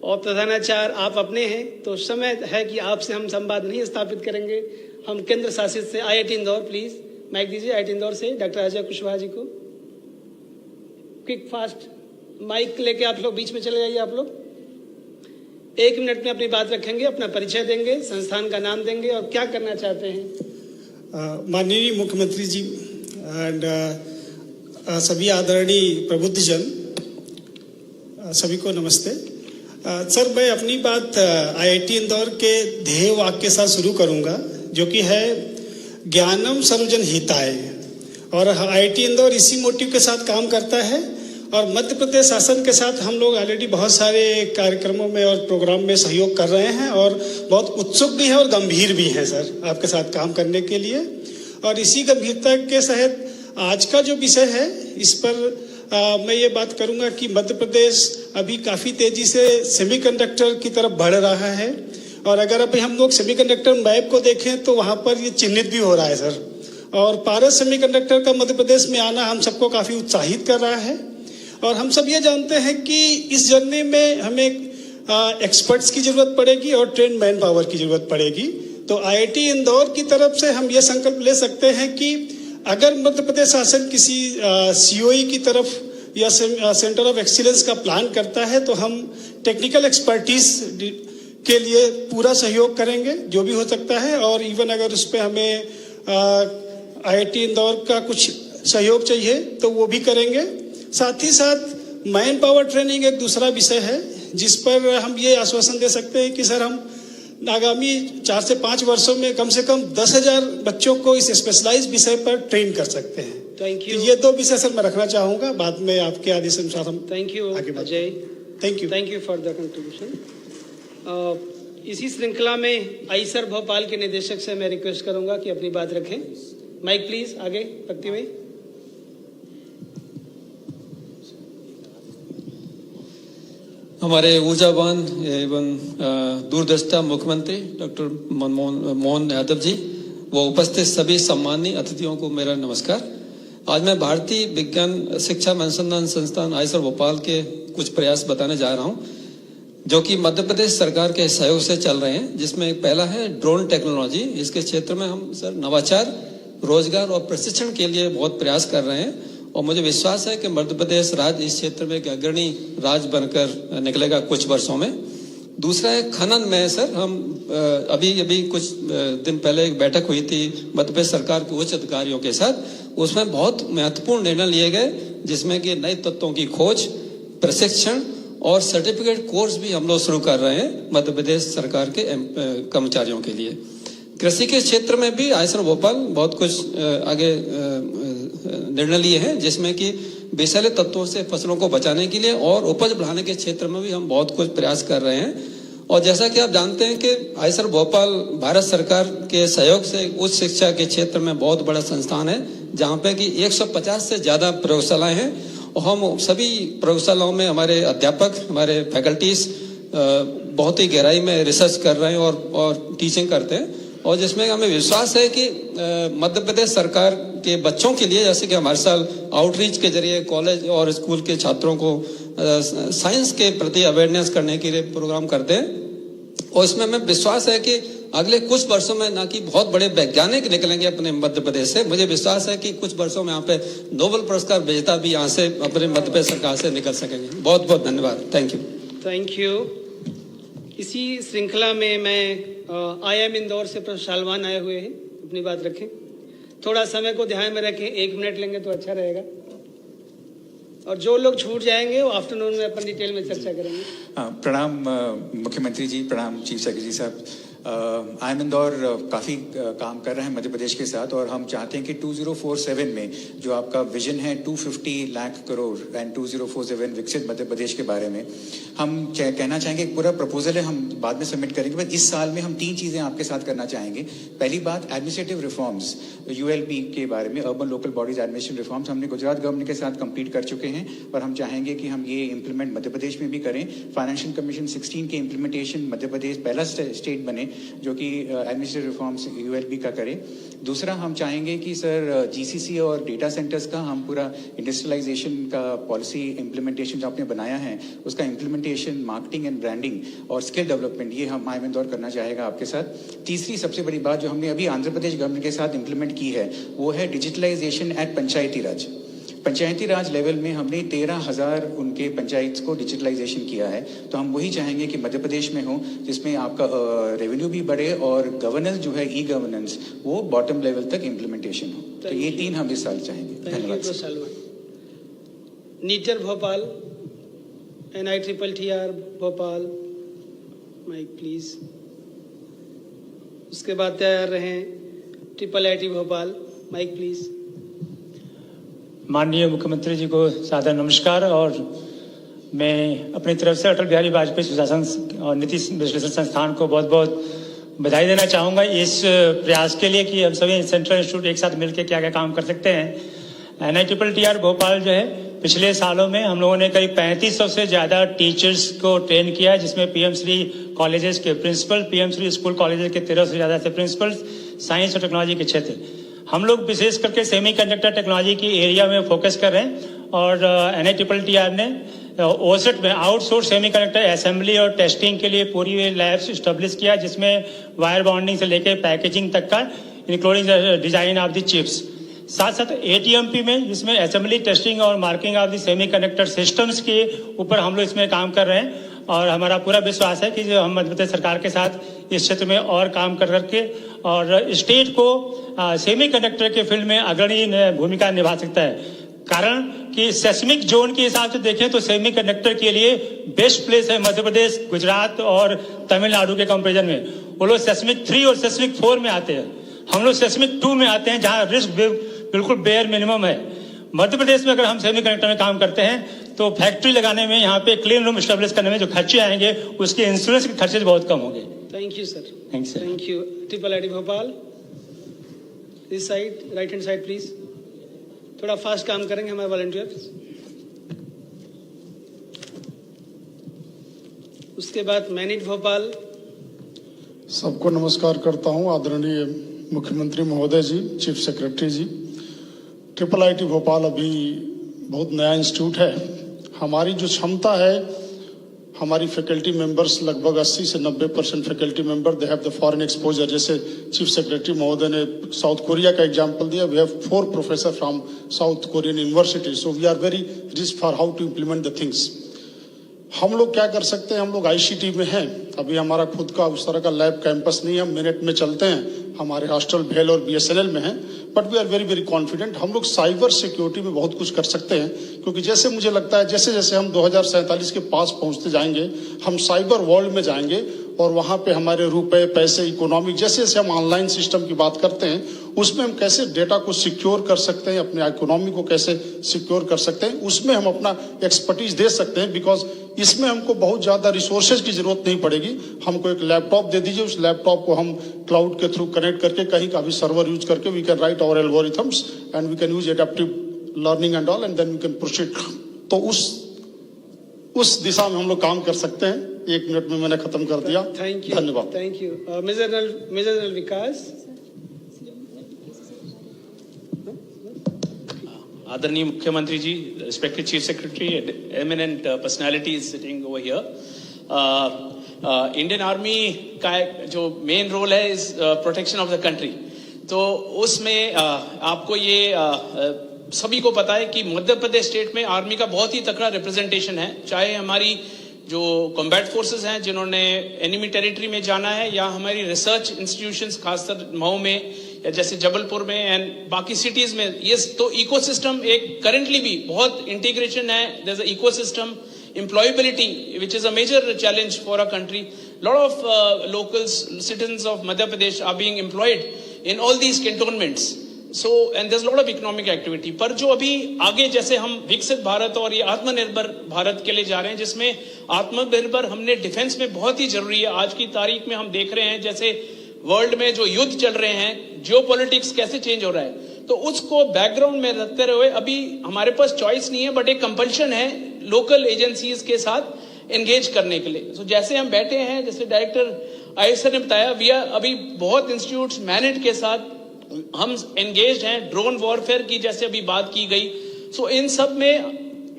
Speaker 4: और प्रधानाचार्य आप अपने हैं, तो समय है कि आपसे हम संवाद नहीं स्थापित करेंगे। हम केंद्र शासित से IIT इंदौर, प्लीज माइक दीजिए IIT इंदौर से डॉक्टर अजय कुशवाहा जी को। क्विक फास्ट माइक लेके आप लोग बीच में चले जाइए। आप लोग 1 मिनट में अपनी बात रखेंगे, अपना परिचय देंगे, संस्थान का नाम देंगे और क्या करना चाहते हैं।
Speaker 5: माननीय मुख्यमंत्री जी एंड सभी आदरणीय प्रबुद्धजन, सभी को नमस्ते। सर, मैं अपनी बात IIT इंदौर के ध्येय वाक्य के साथ शुरू करूंगा, जो कि है ज्ञानम सर्वजन हिताय, और IIT इंदौर इसी मोटिव के साथ काम करता है। और मध्य प्रदेश शासन के साथ हम लोग ऑलरेडी बहुत सारे कार्यक्रमों में और प्रोग्राम में सहयोग कर रहे हैं, और बहुत उत्सुक भी हैं और गंभीर भी हैं सर आपके साथ काम करने के लिए। और इसी गंभीरता के तहत आज का जो विषय है, इस पर मैं ये बात करूंगा कि मध्य प्रदेश अभी काफ़ी तेजी से सेमीकंडक्टर की तरफ बढ़ रहा है, और अगर अभी हम लोग सेमीकंडक्टर मैप को देखें तो वहाँ पर ये चिन्हित भी हो रहा है सर। और पारस सेमीकंडक्टर का मध्य प्रदेश में आना हम सबको काफ़ी उत्साहित कर रहा है। और हम सब ये जानते हैं कि इस जर्नी में हमें एक्सपर्ट्स की जरूरत पड़ेगी और ट्रेन मैन पावर की जरूरत पड़ेगी। तो IIT इंदौर की तरफ से हम ये संकल्प ले सकते हैं कि अगर मध्य प्रदेश शासन किसी COE की तरफ या सेंटर ऑफ एक्सीलेंस का प्लान करता है तो हम टेक्निकल एक्सपर्टीज के लिए पूरा सहयोग करेंगे जो भी हो सकता है, और इवन अगर उस पर हमें IIT इंदौर का कुछ सहयोग चाहिए तो वो भी करेंगे। साथ ही साथ मैन पावर ट्रेनिंग एक दूसरा विषय है जिस पर हम ये आश्वासन दे सकते हैं कि सर हम आगामी 4 से 5 वर्षों में कम से कम 10,000 बच्चों को इस स्पेशलाइज्ड विषय पर ट्रेन कर सकते हैं।
Speaker 4: Thank you.
Speaker 5: तो ये 2 विषय सर मैं रखना चाहूंगा, बाद में आपके आदेश अनुसार हम
Speaker 4: thank you Ajay,
Speaker 5: thank
Speaker 4: you for the contribution. इसी श्रृंखला में आईसर भोपाल के निदेशक से मैं रिक्वेस्ट करूंगा कि अपनी बात रखें। माइक प्लीज, आगे भक्ति भाई।
Speaker 6: हमारे ऊर्जावान एवं दूरदृष्टा मुख्यमंत्री डॉक्टर मोहन यादव जी, वो उपस्थित सभी सम्मानीय अतिथियों को मेरा नमस्कार। आज मैं भारतीय विज्ञान शिक्षा अनुसंधान संस्थान आईसर भोपाल के कुछ प्रयास बताने जा रहा हूँ जो कि मध्य प्रदेश सरकार के सहयोग से चल रहे हैं, जिसमें पहला है ड्रोन टेक्नोलॉजी। इसके क्षेत्र में हम सर नवाचार, रोजगार और प्रशिक्षण के लिए बहुत प्रयास कर रहे हैं और मुझे विश्वास है कि मध्य प्रदेश राज्य इस क्षेत्र में एक अग्रणी राज्य बनकर निकलेगा कुछ वर्षों में। दूसरा है खनन में सर हम अभी कुछ दिन पहले एक बैठक हुई थी मध्य प्रदेश सरकार के उच्च अधिकारियों के साथ, उसमें बहुत महत्वपूर्ण निर्णय लिए गए जिसमें कि नए तत्वों की खोज, प्रशिक्षण और सर्टिफिकेट कोर्स भी हम लोग शुरू कर रहे हैं मध्य प्रदेश सरकार के कर्मचारियों के लिए। कृषि के क्षेत्र में भी आईसर भोपाल बहुत कुछ आगे निर्णय लिए हैं जिसमें कि विषैले तत्वों से फसलों को बचाने के लिए और उपज बढ़ाने के क्षेत्र में भी हम बहुत कुछ प्रयास कर रहे हैं। और जैसा कि आप जानते हैं कि आईसर भोपाल भारत सरकार के सहयोग से उच्च शिक्षा के क्षेत्र में बहुत बड़ा संस्थान है जहाँ पे कि 150 से ज्यादा प्रयोगशालाएं हैं और हम सभी प्रयोगशालाओं में हमारे अध्यापक, हमारे फैकल्टीज बहुत ही गहराई में रिसर्च कर रहे हैं और टीचिंग करते हैं, और जिसमें हमें विश्वास है कि मध्य प्रदेश सरकार के बच्चों के लिए, जैसे कि हमारे साल आउटरीच के जरिए कॉलेज और स्कूल के छात्रों को साइंस के प्रति अवेयरनेस करने के लिए प्रोग्राम करते हैं, और इसमें हमें विश्वास है कि अगले कुछ वर्षों में ना कि बहुत बड़े वैज्ञानिक निकलेंगे अपने मध्य प्रदेश से। मुझे विश्वास है कि कुछ वर्षों में यहाँ पे नोबेल पुरस्कार विजेता भी यहाँ से अपने मध्य प्रदेश सरकार से निकल सकेंगे। बहुत बहुत धन्यवाद।
Speaker 4: Thank you. इसी श्रृंखला में मैं IIM इंदौर से प्रोफेसर शालवान आए हुए हैं, अपनी बात रखें। थोड़ा समय को ध्यान में रखें, 1 मिनट लेंगे तो अच्छा रहेगा, और जो लोग छूट जाएंगे वो आफ्टरनून में अपन डिटेल में चर्चा करेंगे।
Speaker 7: प्रणाम मुख्यमंत्री जी, प्रणाम चीफ सेक्रेटरी साहब। IIM इंदौर काफ़ी काम कर रहे हैं मध्य प्रदेश के साथ, और हम चाहते हैं कि 2047 में जो आपका विजन है 250 लाख करोड़ एंड 2047 विकसित मध्य प्रदेश के बारे में हम कहना चाहेंगे। एक पूरा प्रपोजल है, हम बाद में सबमिट करेंगे, बस इस साल में हम 3 चीज़ें आपके साथ करना चाहेंगे। पहली बात, एडमिनिस्ट्रेटिव रिफॉर्म्स, ULB के बारे में, urban local bodies administrative reforms हमने गुजरात गवर्नमेंट के साथ कंप्लीट कर चुके हैं, और हम चाहेंगे कि हम ये इम्प्लीमेंट मध्य प्रदेश में भी करें। फाइनेंशियल कमीशन 16 के इम्प्लीमेंटेशन मध्य प्रदेश पहला स्टेट बने जो कि एडमिनिस्ट्रेटिव रिफॉर्म्स ULB का करे। दूसरा, हम चाहेंगे कि सर GCC और डेटा सेंटर्स का हम पूरा इंडस्ट्रियलाइजेशन का पॉलिसी इम्प्लीमेंटेशन जो आपने बनाया है उसका इम्प्लीमेंटेशन, मार्केटिंग एंड ब्रांडिंग और स्किल डेवलपमेंट, ये हम IIM इंदौर करना चाहेगा आपके साथ। तीसरी सबसे बड़ी बात जो हमने अभी आंध्र प्रदेश गवर्नमेंट के साथ इम्प्लीमेंट की है वो है डिजिटलाइजेशन एट पंचायती राज। पंचायती राज लेवल में हमने 13,000 उनके पंचायत को डिजिटलाइजेशन किया है, तो हम वही चाहेंगे कि मध्य प्रदेश में हो जिसमें आपका रेवेन्यू भी बढ़े और गवर्नेंस जो है ई-गवर्नेंस वो बॉटम लेवल तक इम्प्लीमेंटेशन हो। तो ये 3 हम इस साल चाहेंगे। धन्यवाद।
Speaker 4: NITTR Bhopal, NITTR Bhopal, mike please. उसके बाद तैयार रहें IIIT भोपाल, माइक प्लीज।
Speaker 8: माननीय मुख्यमंत्री जी को सादर नमस्कार, और मैं अपनी तरफ से अटल बिहारी वाजपेयी सुशासन और नीति विश्लेषण संस्थान को बहुत बहुत बधाई देना चाहूँगा इस प्रयास के लिए कि हम सभी सेंट्रल इंस्टीट्यूट एक साथ मिलकर क्या क्या काम कर सकते हैं। NITTR भोपाल जो है पिछले सालों में हम लोगों ने करीब 3500 से ज़्यादा टीचर्स को ट्रेन किया, जिसमें PM श्री कॉलेजेस के principal, PM Shri school colleges के 1300 से ज़्यादा से प्रिंसिपल्स, साइंस और टेक्नोलॉजी के क्षेत्र। हम लोग विशेष करके सेमीकंडक्टर टेक्नोलॉजी की एरिया में फोकस कर रहे हैं, और NITTR ने OSAT में आउटसोर्स सेमीकंडक्टर असेंबली और टेस्टिंग के लिए पूरी लैब्स स्टेब्लिश किया, जिसमें वायर बॉन्डिंग से लेकर पैकेजिंग तक का, including design of the chips. साथ साथ ATMP में, जिसमें असेंबली, टेस्टिंग और marking of the semiconductor systems के ऊपर हम लोग इसमें काम कर रहे हैं। और हमारा पूरा विश्वास है कि जो हम मध्य प्रदेश सरकार के साथ इस क्षेत्र में और काम कर करके और स्टेट को सेमीकंडक्टर के फील्ड में अग्रणी भूमिका निभा सकता है। कारण कि सेस्मिक जोन के हिसाब से देखें तो सेमीकंडक्टर के लिए बेस्ट प्लेस है मध्य प्रदेश, गुजरात और तमिलनाडु के कंपेरिजन में। वो लोग सेस्मिक 3 और सेस्मिक 4 में आते हैं, हम लोग सेस्मिक 2 में आते हैं, जहां रिस्क बिल्कुल बेयर मिनिमम है। मध्य प्रदेश में अगर हम सेमीकंडक्टर में काम करते हैं तो फैक्ट्री लगाने में, यहाँ पे क्लीन रूम स्टेब्लिश करने में जो खर्चे आएंगे, उसके इंश्योरेंस के खर्चे बहुत कम होंगे।
Speaker 4: Thank you sir.
Speaker 8: Thank you sir.
Speaker 4: Thank you. IIT Bhopal, this side, right hand side please. थोड़ा फास्ट काम करेंगे हमारे वॉलंटियर्स। उसके बाद मैनिट भोपाल।
Speaker 5: सबको नमस्कार करता हूं। आदरणीय मुख्यमंत्री महोदय जी, चीफ सेक्रेटरी जी, IIT भोपाल अभी बहुत नया इंस्टीट्यूट है। हमारी जो क्षमता है, हमारी फैकल्टी मेंबर्स लगभग 80 से 90% faculty member they have the foreign exposure. जैसे चीफ सेक्रेटरी महोदय ने साउथ कोरिया का एग्जांपल दिया, we have 4 professor from South Korean university, so we are very rich for how to implement the things. हम लोग क्या कर सकते हैं, हम लोग ICT में हैं, अभी हमारा खुद का उस तरह का लैब कैंपस नहीं है, हम मिनट में चलते हैं, हमारे हॉस्टल भेल और BSNL में है, but we are very very confident. हम लोग साइबर सिक्योरिटी में बहुत कुछ कर सकते हैं, क्योंकि जैसे मुझे लगता है जैसे जैसे हम 2047 के पास पहुंचते जाएंगे, हम साइबर वर्ल्ड में जाएंगे और वहां पे हमारे रुपए, पैसे, इकोनॉमिक, जैसे जैसे हम ऑनलाइन सिस्टम की बात करते हैं, उसमें हम कैसे डेटा को सिक्योर कर सकते हैं, अपने इकोनॉमी को कैसे सिक्योर कर सकते हैं, उसमें हम अपना एक्सपर्टीज दे सकते हैं। बिकॉज इसमें हमको बहुत ज्यादा रिसोर्सेज की जरूरत नहीं पड़ेगी। हमको एक लैपटॉप दे दीजिए, उस लैपटॉप को हम क्लाउड के थ्रू कनेक्ट करके कहीं का भी सर्वर यूज करके we can write our algorithms and we can use adaptive learning and all and then we can proceed. तो उस दिशा में हम लोग काम कर सकते हैं। 1 मिनट में मैंने खत्म कर दिया।
Speaker 4: थैंक यू,
Speaker 5: धन्यवाद।
Speaker 4: Thank you. मेजर विकास।
Speaker 9: आदरणीय मुख्यमंत्री जी, respected chief secretary, eminent personalities sitting over here, Indian army का जो मेन रोल है is protection of the country. तो उसमें आपको ये सभी को पता है कि मध्य प्रदेश स्टेट में आर्मी का बहुत ही तगड़ा रिप्रेजेंटेशन है, चाहे हमारी जो कॉम्बैट फोर्सेस हैं जिन्होंने एनिमी टेरिटरी में जाना है, या हमारी रिसर्च इंस्टीट्यूशंस खासकर मऊ में या जैसे जबलपुर में एंड बाकी सिटीज में। ये तो इकोसिस्टम एक करेंटली भी बहुत इंटीग्रेशन है, there is a ecosystem employability, which is a major challenge for our country. Lot of locals, citizens of Madhya Pradesh are being employed in all these cantonments. So, and there's a lot of economic activity. पर जो अभी आगे जैसे हम विकसित भारत और ये आत्मनिर्भर भारत के लिए जा रहे हैं, जिसमें आत्मनिर्भर हमने डिफेंस में बहुत ही जरूरी है। आज की तारीख में हम देख रहे हैं जैसे वर्ल्ड में जो युद्ध चल रहे हैं, जियोपॉलिटिक्स कैसे चेंज हो रहा है, तो उसको बैकग्राउंड में रखते हुए अभी हमारे पास चॉइस नहीं है, बट एक कंपल्शन है लोकल एजेंसीज के साथ एंगेज करने के लिए। तो जैसे हम बैठे हैं, जैसे डायरेक्टर आईएसआर ने बताया, वी आर अभी बहुत इंस्टीट्यूट्स मैनेट के साथ हम एंगेज हैं, ड्रोन वॉरफेयर की जैसे अभी बात की गई। सो इन सब में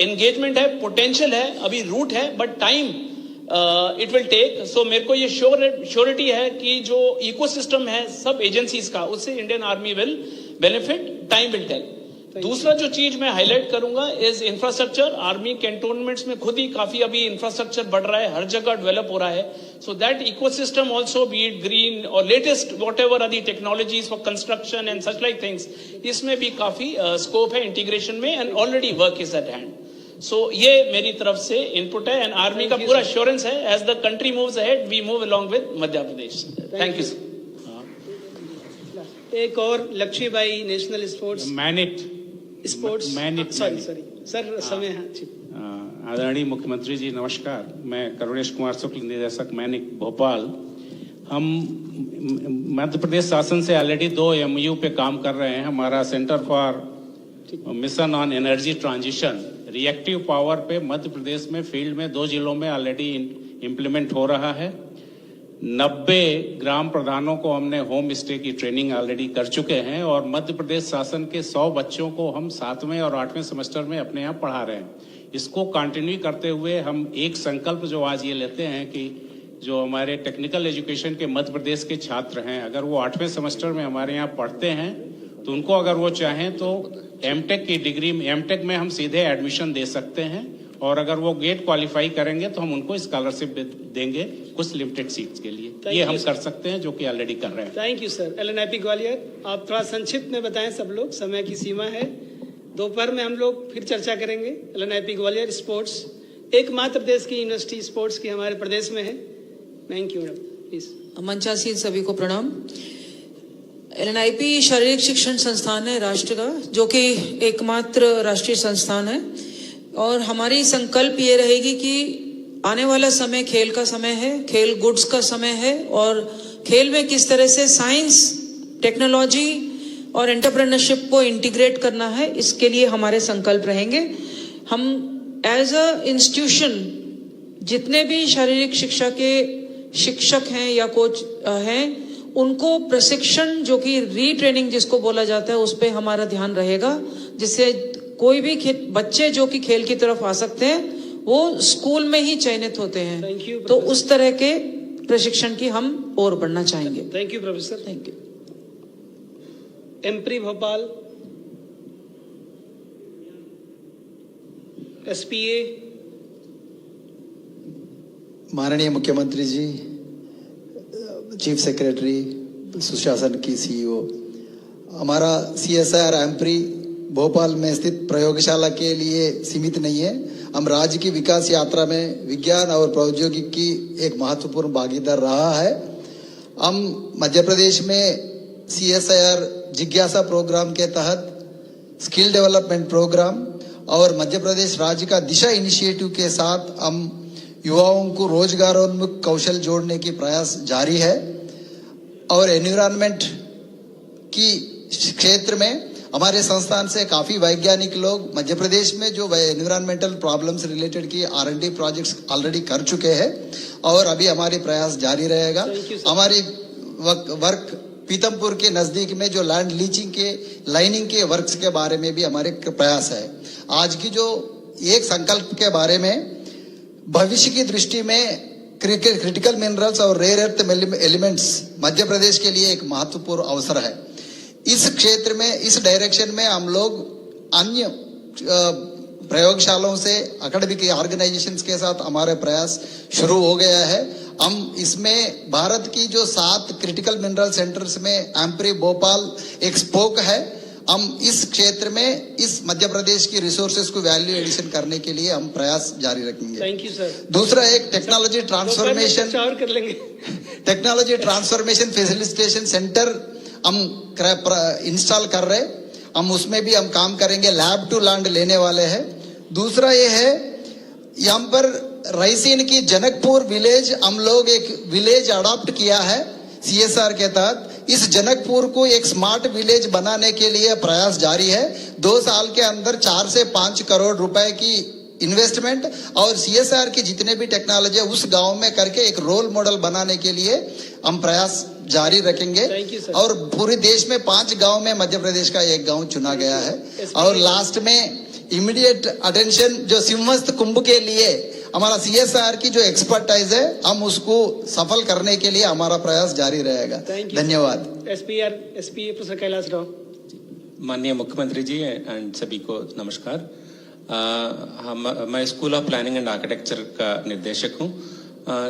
Speaker 9: एंगेजमेंट है, पोटेंशियल है, अभी रूट है, but time it will take. So मेरे को ये श्योरिटी है कि जो इकोसिस्टम है सब एजेंसीज का, उससे Indian Army will benefit, time will tell. दूसरा जो चीज मैं हाईलाइट करूंगा इज इंफ्रास्ट्रक्चर। आर्मी कैंटोनमेंट्स में खुद ही काफी अभी इंफ्रास्ट्रक्चर बढ़ रहा है, हर जगह डेवलप हो रहा है। So that ecosystem also, be it green और latest whatever are the technologies for construction and such like things, इसमें भी काफी स्कोप है इंटीग्रेशन में, and already work is at hand. So ये मेरी तरफ से इनपुट है, एंड आर्मी का पूरा एश्योरेंस है, as the country moves ahead we move along with Madhya Pradesh. Thank you sir.
Speaker 4: एक और Laxmibai, national sports sports
Speaker 9: MANIT
Speaker 4: sorry sir, समय है।
Speaker 9: आदरणीय मुख्यमंत्री जी नमस्कार, मैं करुणेश कुमार शुक्ल, निदेशक मैनिक भोपाल। हम मध्य प्रदेश शासन से ऑलरेडी 2 MOU पे काम कर रहे हैं। हमारा centre for mission on energy transition reactive power पे मध्य प्रदेश में फील्ड में 2 जिलों में ऑलरेडी इम्प्लीमेंट हो रहा है।
Speaker 10: 90 ग्राम प्रधानों को हमने होम स्टे की ट्रेनिंग ऑलरेडी कर चुके हैं और मध्य प्रदेश शासन के 100 बच्चों को हम 7वें और 8वें सेमेस्टर में अपने यहाँ पढ़ा रहे हैं। इसको कंटिन्यू करते हुए हम एक संकल्प जो आज ये लेते हैं कि जो हमारे टेक्निकल एजुकेशन के मध्य प्रदेश के छात्र हैं, अगर वो 8वें सेमेस्टर में हमारे यहाँ पढ़ते हैं तो उनको अगर वो चाहें तो एमटेक की डिग्री में, एमटेक में हम सीधे एडमिशन दे सकते हैं और अगर वो गेट क्वालिफाई करेंगे तो हम उनको स्कॉलरशिप देंगे कुछ लिमिटेड सीट्स के लिए। ये हम कर सकते हैं, जो कि ऑलरेडी कर रहे हैं।
Speaker 4: Thank you sir. LNIP Gwalior, आप थोड़ा संक्षिप्त में बताएं, सब लोग, समय की सीमा है। दोपहर में हम लोग फिर चर्चा करेंगे। LNIP ग्वालियर स्पोर्ट्स, एकमात्र देश की यूनिवर्सिटी स्पोर्ट्स की हमारे प्रदेश में है। Thank you madam, please.
Speaker 11: मंचासीन सभी को प्रणाम। LNIP शारीरिक शिक्षण संस्थान है राष्ट्र का, जो कि एकमात्र राष्ट्रीय संस्थान है और हमारी संकल्प ये रहेगी कि आने वाला समय खेल का समय है, खेल गुड्स का समय है और खेल में किस तरह से साइंस, टेक्नोलॉजी और एंटरप्रेन्योरशिप को इंटीग्रेट करना है, इसके लिए हमारे संकल्प रहेंगे। हम एज अ इंस्टीट्यूशन जितने भी शारीरिक शिक्षा के शिक्षक हैं या कोच हैं, उनको प्रशिक्षण, जो कि रीट्रेनिंग जिसको बोला जाता है, उस पर हमारा ध्यान रहेगा, जिससे कोई भी बच्चे जो कि खेल की तरफ आ सकते हैं वो स्कूल में ही चयनित होते हैं। तो उस तरह के प्रशिक्षण की हम और बढ़ना चाहेंगे।
Speaker 4: Thank you professor.
Speaker 11: Thank you.
Speaker 4: AMPRI Bhopal, SPA।
Speaker 12: माननीय मुख्यमंत्री जी, चीफ सेक्रेटरी, सुशासन की CEO, हमारा CSIR एमप्री भोपाल में स्थित प्रयोगशाला के लिए सीमित नहीं है। हम राज्य की विकास यात्रा में विज्ञान और प्रौद्योगिकी की एक महत्वपूर्ण भागीदार रहा है। हम मध्य प्रदेश में CSIR जिज्ञासा प्रोग्राम के तहत स्किल डेवलपमेंट प्रोग्राम और मध्य प्रदेश राज्य का दिशा इनिशिएटिव के साथ हम युवाओं को रोजगारोन्मुख कौशल जोड़ने की प्रयास जारी है और एनवायरनमेंट की क्षेत्र में हमारे संस्थान से काफी वैज्ञानिक लोग मध्य प्रदेश में जो एनवायरमेंटल प्रॉब्लम्स रिलेटेड की R&D प्रोजेक्ट्स ऑलरेडी कर चुके हैं और अभी हमारे प्रयास जारी रहेगा। हमारी वर्क पीतमपुर के नजदीक में जो लैंड लीचिंग के लाइनिंग के वर्क्स के बारे में भी हमारे प्रयास है। आज की जो एक संकल्प के बारे में भविष्य की दृष्टि में क्रिटिकल मिनरल्स और rare earth elements Madhya Pradesh के लिए एक महत्वपूर्ण अवसर है। इस क्षेत्र में, इस डायरेक्शन में हम लोग अन्य प्रयोगशालाओं से, एकेडमिक ऑर्गेनाइजेशंस के साथ हमारे प्रयास शुरू हो गया है। हम इसमें भारत की जो 7 क्रिटिकल मिनरल सेंटर्स में एमप्री भोपाल एक स्पोक है। हम इस क्षेत्र में इस मध्य प्रदेश की रिसोर्सेज को वैल्यू एडिशन करने के लिए हम प्रयास जारी रखेंगे।
Speaker 4: Thank you sir.
Speaker 12: दूसरा एक टेक्नोलॉजी ट्रांसफॉर्मेशन,
Speaker 4: कर लेंगे।
Speaker 12: टेक्नोलॉजी ट्रांसफॉर्मेशन फैसिलिटेशन सेंटर हम इंस्टॉल कर रहे, हम उसमें भी हम काम करेंगे, लैब टू लैंड लेने वाले हैं। दूसरा ये है, यहाँ पर रायसेन की जनकपुर विलेज हम लोग एक विलेज अडॉप्ट किया है CSR के तहत। इस जनकपुर को एक स्मार्ट विलेज बनाने के लिए प्रयास जारी है। 2 साल के अंदर 4 से 5 करोड़ रुपए की इन्वेस्टमेंट और CSR की जितने भी टेक्नोलॉजी उस गांव में करके एक रोल मॉडल बनाने के लिए हम प्रयास जारी रखेंगे। और पूरे देश में 5 गांव में मध्य प्रदेश का एक गांव चुना गया है। और लास्ट में इमीडिएट अटेंशन, जो सिंहस्थ कुंभ के लिए हमारा CSR की जो एक्सपर्टाइज है, हम उसको सफल करने के लिए हमारा प्रयास जारी रहेगा। धन्यवाद।
Speaker 4: SPA professor Kailash Rao.
Speaker 13: माननीय मुख्यमंत्री जी एंड सभी को नमस्कार। मैं school of planning and architecture का निर्देशक हूँ।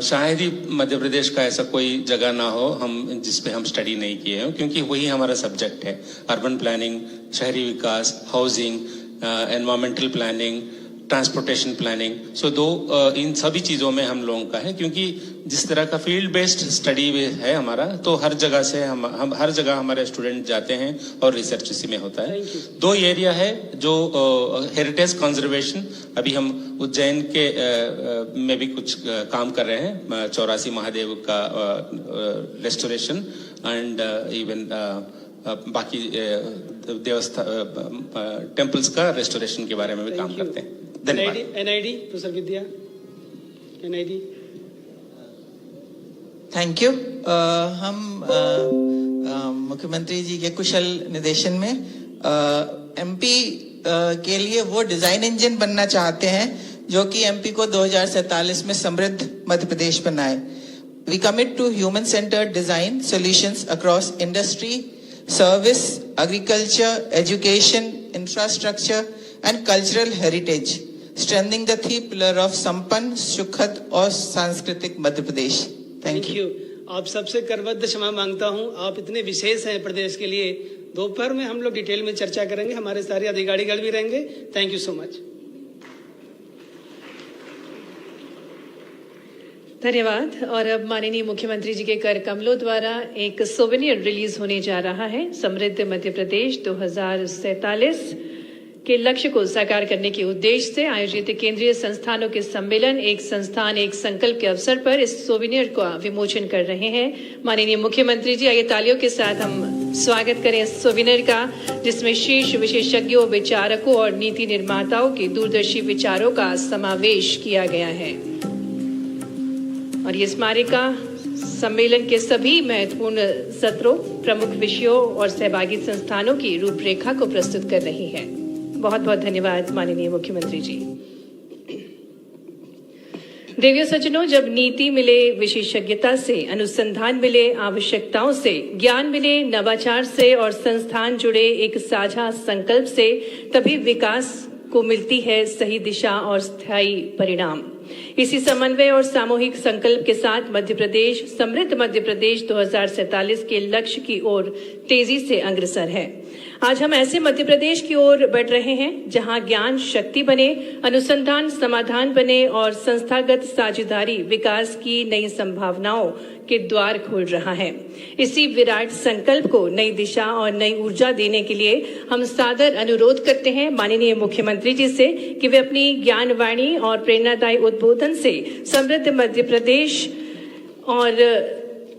Speaker 13: शायद ही मध्य प्रदेश का ऐसा कोई जगह ना हो हम जिसपे हम स्टडी नहीं किए हैं, क्योंकि वही हमारा सब्जेक्ट है। अर्बन प्लानिंग, शहरी विकास, housing, environmental planning, transportation planning. इन सभी चीज़ों में हम लोगों का है, क्योंकि जिस तरह का फील्ड बेस्ड स्टडी है हमारा, तो हर जगह से हम हर जगह हमारे स्टूडेंट जाते हैं और रिसर्च इसी में होता है। 2 एरिया है जो हेरिटेज कंजर्वेशन, अभी हम उज्जैन के में भी कुछ काम कर रहे हैं। 84 महादेव का रेस्टोरेशन एंड इवन बाकी देवस्थान टेम्पल्स का रेस्टोरेशन के बारे में भी काम करते हैं। धन्यवाद।
Speaker 4: NID professor Vidya, NID।
Speaker 14: Thank you. हम मुख्यमंत्री जी के कुशल निर्देशन में एमपी के लिए वो डिजाइन इंजन बनना चाहते हैं जो कि एमपी को 2047 में समृद्ध मध्य प्रदेश बनाए। We commit to human centred design solutions across industry, service, agriculture, education, infrastructure and cultural heritage, strengthening the three pillar of संपन्न, सुखद और सांस्कृतिक मध्य प्रदेश। Thank you.
Speaker 4: आप सबसे करबद्ध क्षमा मांगता हूं, आप इतने विशेष हैं प्रदेश के लिए। दोपहर में हम लोग डिटेल में चर्चा करेंगे, हमारे सारे अधिकारीगण भी रहेंगे। Thank you so much.
Speaker 1: धन्यवाद। और अब माननीय मुख्यमंत्री जी के कर कमलों द्वारा एक सोवेनियर रिलीज होने जा रहा है। समृद्ध मध्य प्रदेश 2047 के लक्ष्य को साकार करने के उद्देश्य से आयोजित केंद्रीय संस्थानों के सम्मेलन एक संस्थान एक संकल्प के अवसर पर इस सोवेनियर का विमोचन कर रहे हैं माननीय मुख्यमंत्री जी। आइए तालियों के साथ हम स्वागत करें इस सोवेनियर का, जिसमें शीर्ष विशेषज्ञों, विचारकों और नीति निर्माताओं के दूरदर्शी विचारों का समावेश किया गया है। और ये स्मारिका सम्मेलन के सभी महत्वपूर्ण सत्रों, प्रमुख विषयों और सहभागी संस्थानों की रूपरेखा को प्रस्तुत कर रही है। बहुत बहुत धन्यवाद माननीय मुख्यमंत्री जी। देवियों सज्जनों, जब नीति मिले विशेषज्ञता से, अनुसंधान मिले आवश्यकताओं से, ज्ञान मिले नवाचार से और संस्थान जुड़े एक साझा संकल्प से, तभी विकास को मिलती है सही दिशा और स्थायी परिणाम। इसी समन्वय और सामूहिक संकल्प के साथ मध्य प्रदेश समृद्ध मध्य प्रदेश 2047 के लक्ष्य की ओर तेजी से अग्रसर है। आज हम ऐसे मध्य प्रदेश की ओर बढ़ रहे हैं जहां ज्ञान शक्ति बने, अनुसंधान समाधान बने और संस्थागत साझेदारी विकास की नई संभावनाओं के द्वार खोल रहा है। इसी विराट संकल्प को नई दिशा और नई ऊर्जा देने के लिए हम सादर अनुरोध करते हैं माननीय मुख्यमंत्री जी से कि वे अपनी ज्ञानवाणी और प्रेरणादायी उद्बोधन से समृद्ध मध्य प्रदेश और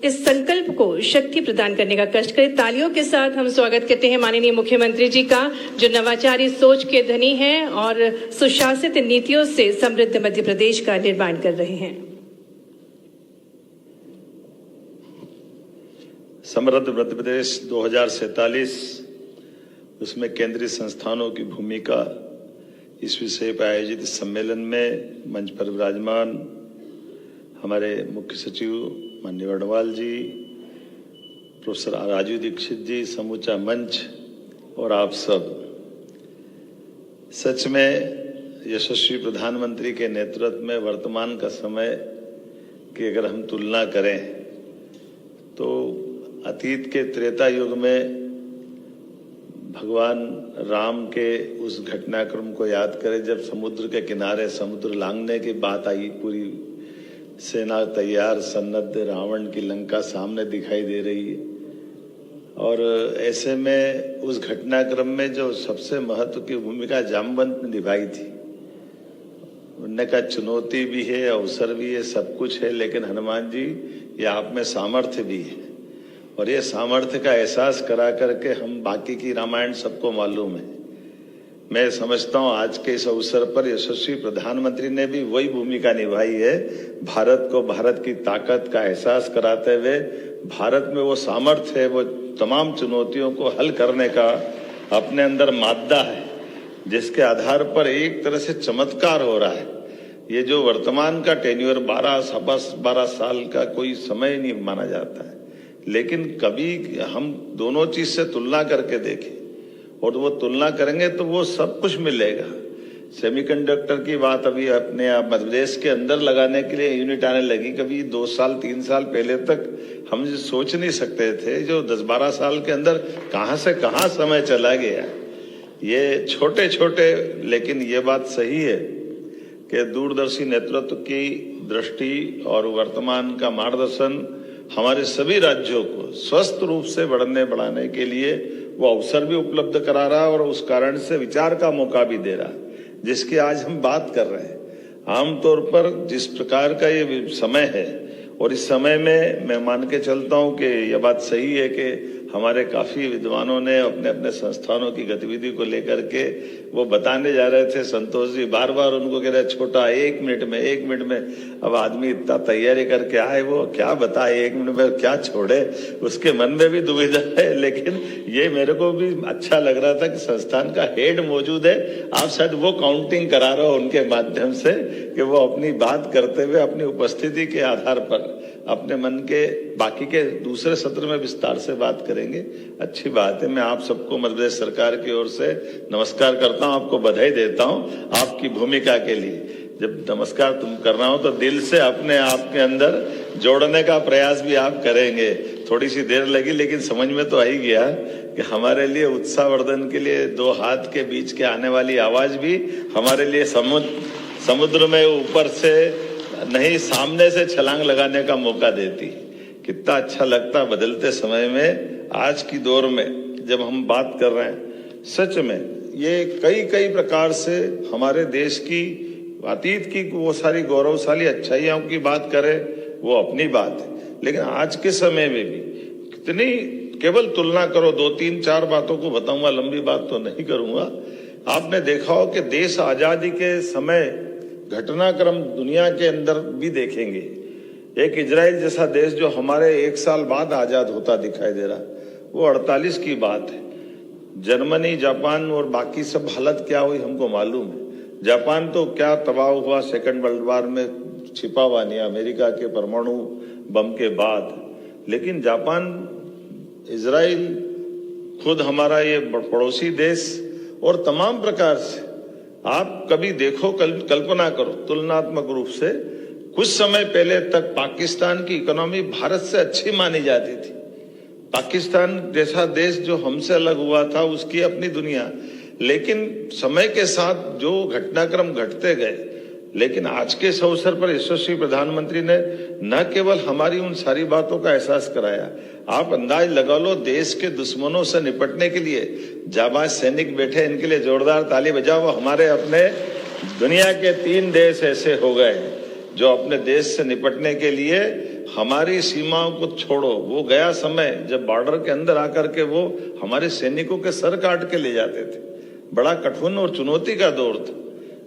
Speaker 1: इस संकल्प को शक्ति प्रदान करने का कष्ट करें। तालियों के साथ हम स्वागत करते हैं माननीय मुख्यमंत्री जी का, जो नवाचारी सोच के धनी हैं और सुशासित नीतियों से समृद्ध मध्य प्रदेश का निर्माण कर रहे हैं।
Speaker 15: समृद्ध मध्य प्रदेश 2047, उसमें केंद्रीय संस्थानों की भूमिका, इस विषय पर आयोजित सम्मेलन में मंच पर विराजमान हमारे मुख्य सचिव माननीय वर्णवाल जी, प्रोफेसर राजीव दीक्षित जी, समूचा मंच और आप सब, सच में यशस्वी प्रधानमंत्री के नेतृत्व में वर्तमान का समय की अगर हम तुलना करें तो अतीत के त्रेता युग में भगवान राम के उस घटनाक्रम को याद करें जब समुद्र के किनारे समुद्र लांघने की बात आई, पूरी सेना तैयार सन्नद्ध, रावण की लंका सामने दिखाई दे रही है। और ऐसे में उस घटनाक्रम में जो सबसे महत्व की भूमिका जामवंत ने निभाई थी, उनने कहा चुनौती भी है, अवसर भी है, सब कुछ है, लेकिन हनुमान जी ये आप में सामर्थ्य भी है। और ये सामर्थ्य का एहसास करा करके हम बाकी की रामायण सबको मालूम है। मैं समझता हूं आज के इस अवसर पर यशस्वी प्रधानमंत्री ने भी वही भूमिका निभाई है, भारत को भारत की ताकत का एहसास कराते हुए भारत में वो सामर्थ्य है, वो तमाम चुनौतियों को हल करने का अपने अंदर मादा है, जिसके आधार पर एक तरह से चमत्कार हो रहा है। ये जो वर्तमान का टेन्योर 12 साल का कोई समय नहीं माना जाता है, लेकिन कभी हम दोनों चीज से तुलना करके देखें और वो तुलना करेंगे तो वो सब कुछ मिलेगा। सेमीकंडक्टर की बात अभी अपने मध्य प्रदेश के अंदर लगाने के लिए यूनिट आने लगी, कभी 2 साल 3 साल पहले तक हम सोच नहीं सकते थे, जो 10-12 साल के अंदर कहां से कहां समय चला गया। ये छोटे छोटे, लेकिन ये बात सही है कि दूरदर्शी नेतृत्व की दृष्टि और वर्तमान का मार्गदर्शन हमारे सभी राज्यों को स्वस्थ रूप से बढ़ाने के लिए वो अवसर भी उपलब्ध करा रहा है और उस कारण से विचार का मौका भी दे रहा है, जिसकी आज हम बात कर रहे हैं। आमतौर पर जिस प्रकार का ये समय है और इस समय में मैं मान के चलता हूं कि यह बात सही है कि हमारे काफी विद्वानों ने अपने अपने संस्थानों की गतिविधि को लेकर के वो बताने जा रहे थे। संतोष जी बार बार उनको कह रहे छोटा 1 मिनट में। अब आदमी इतना तैयारी करके आए, वो क्या बताए 1 मिनट में क्या छोड़े, उसके मन में भी दुविधा है। लेकिन ये मेरे को भी अच्छा लग रहा था कि संस्थान का हेड मौजूद है, आप शायद वो काउंटिंग करा रहे हो उनके माध्यम से कि वो अपनी बात करते हुए अपनी उपस्थिति के आधार पर अपने मन के बाकी के दूसरे सत्र में विस्तार से बात करेंगे। अच्छी बात है। मैं आप सबको मध्य प्रदेश सरकार की ओर से नमस्कार करता हूं, आपको बधाई देता हूं आपकी भूमिका के लिए। जब नमस्कार तुम कर रहा हूं तो दिल से अपने आप के अंदर जोड़ने का प्रयास भी आप करेंगे। थोड़ी सी देर लगी लेकिन समझ में तो आ ही गया कि हमारे लिए उत्साहवर्धन के लिए 2 हाथ के बीच के आने वाली आवाज भी हमारे लिए समुद्र में ऊपर से नहीं सामने से छलांग लगाने का मौका देती। कितना अच्छा लगता बदलते समय में, आज की दौर में जब हम बात कर रहे हैं, सच में ये कई प्रकार से हमारे देश की अतीत की वो सारी गौरवशाली अच्छाइयों की बात करें वो अपनी बात है, लेकिन आज के समय में भी कितनी, केवल तुलना करो 2, 3, 4 बातों को बताऊंगा, लंबी बात तो नहीं करूंगा। आपने देखा हो कि देश आजादी के समय घटनाक्रम दुनिया के अंदर भी देखेंगे। एक इजराइल जैसा देश जो हमारे 1 साल बाद आजाद होता दिखाई दे रहा, वो 48 की बात है। जर्मनी, जापान और बाकी सब हालत क्या हुई हमको मालूम है। जापान तो क्या तबाह हुआ सेकंड वर्ल्ड वॉर में, छिपा हुआ नहीं, अमेरिका के परमाणु बम के बाद। लेकिन जापान, इजराइल, खुद हमारा ये पड़ोसी देश और तमाम प्रकार से आप कभी देखो, कल्पना करो तुलनात्मक रूप से कुछ समय पहले तक पाकिस्तान की इकोनॉमी भारत से अच्छी मानी जाती थी। पाकिस्तान जैसा देश जो हमसे अलग हुआ था उसकी अपनी दुनिया, लेकिन समय के साथ जो घटनाक्रम घटते गए, लेकिन आज के इस अवसर पर यशस्वी प्रधानमंत्री ने न केवल हमारी उन सारी बातों का एहसास कराया, आप अंदाज लगा लो देश के दुश्मनों से निपटने के लिए जाबाज सैनिक बैठे, इनके लिए जोरदार ताली बजाओ। हमारे अपने दुनिया के 3 देश ऐसे हो गए जो अपने देश से निपटने के लिए हमारी सीमाओं को छोड़ो, वो गया समय जब बॉर्डर के अंदर आकर के वो हमारे सैनिकों के सर काट के ले जाते थे। बड़ा कठिन और चुनौती का दौर था,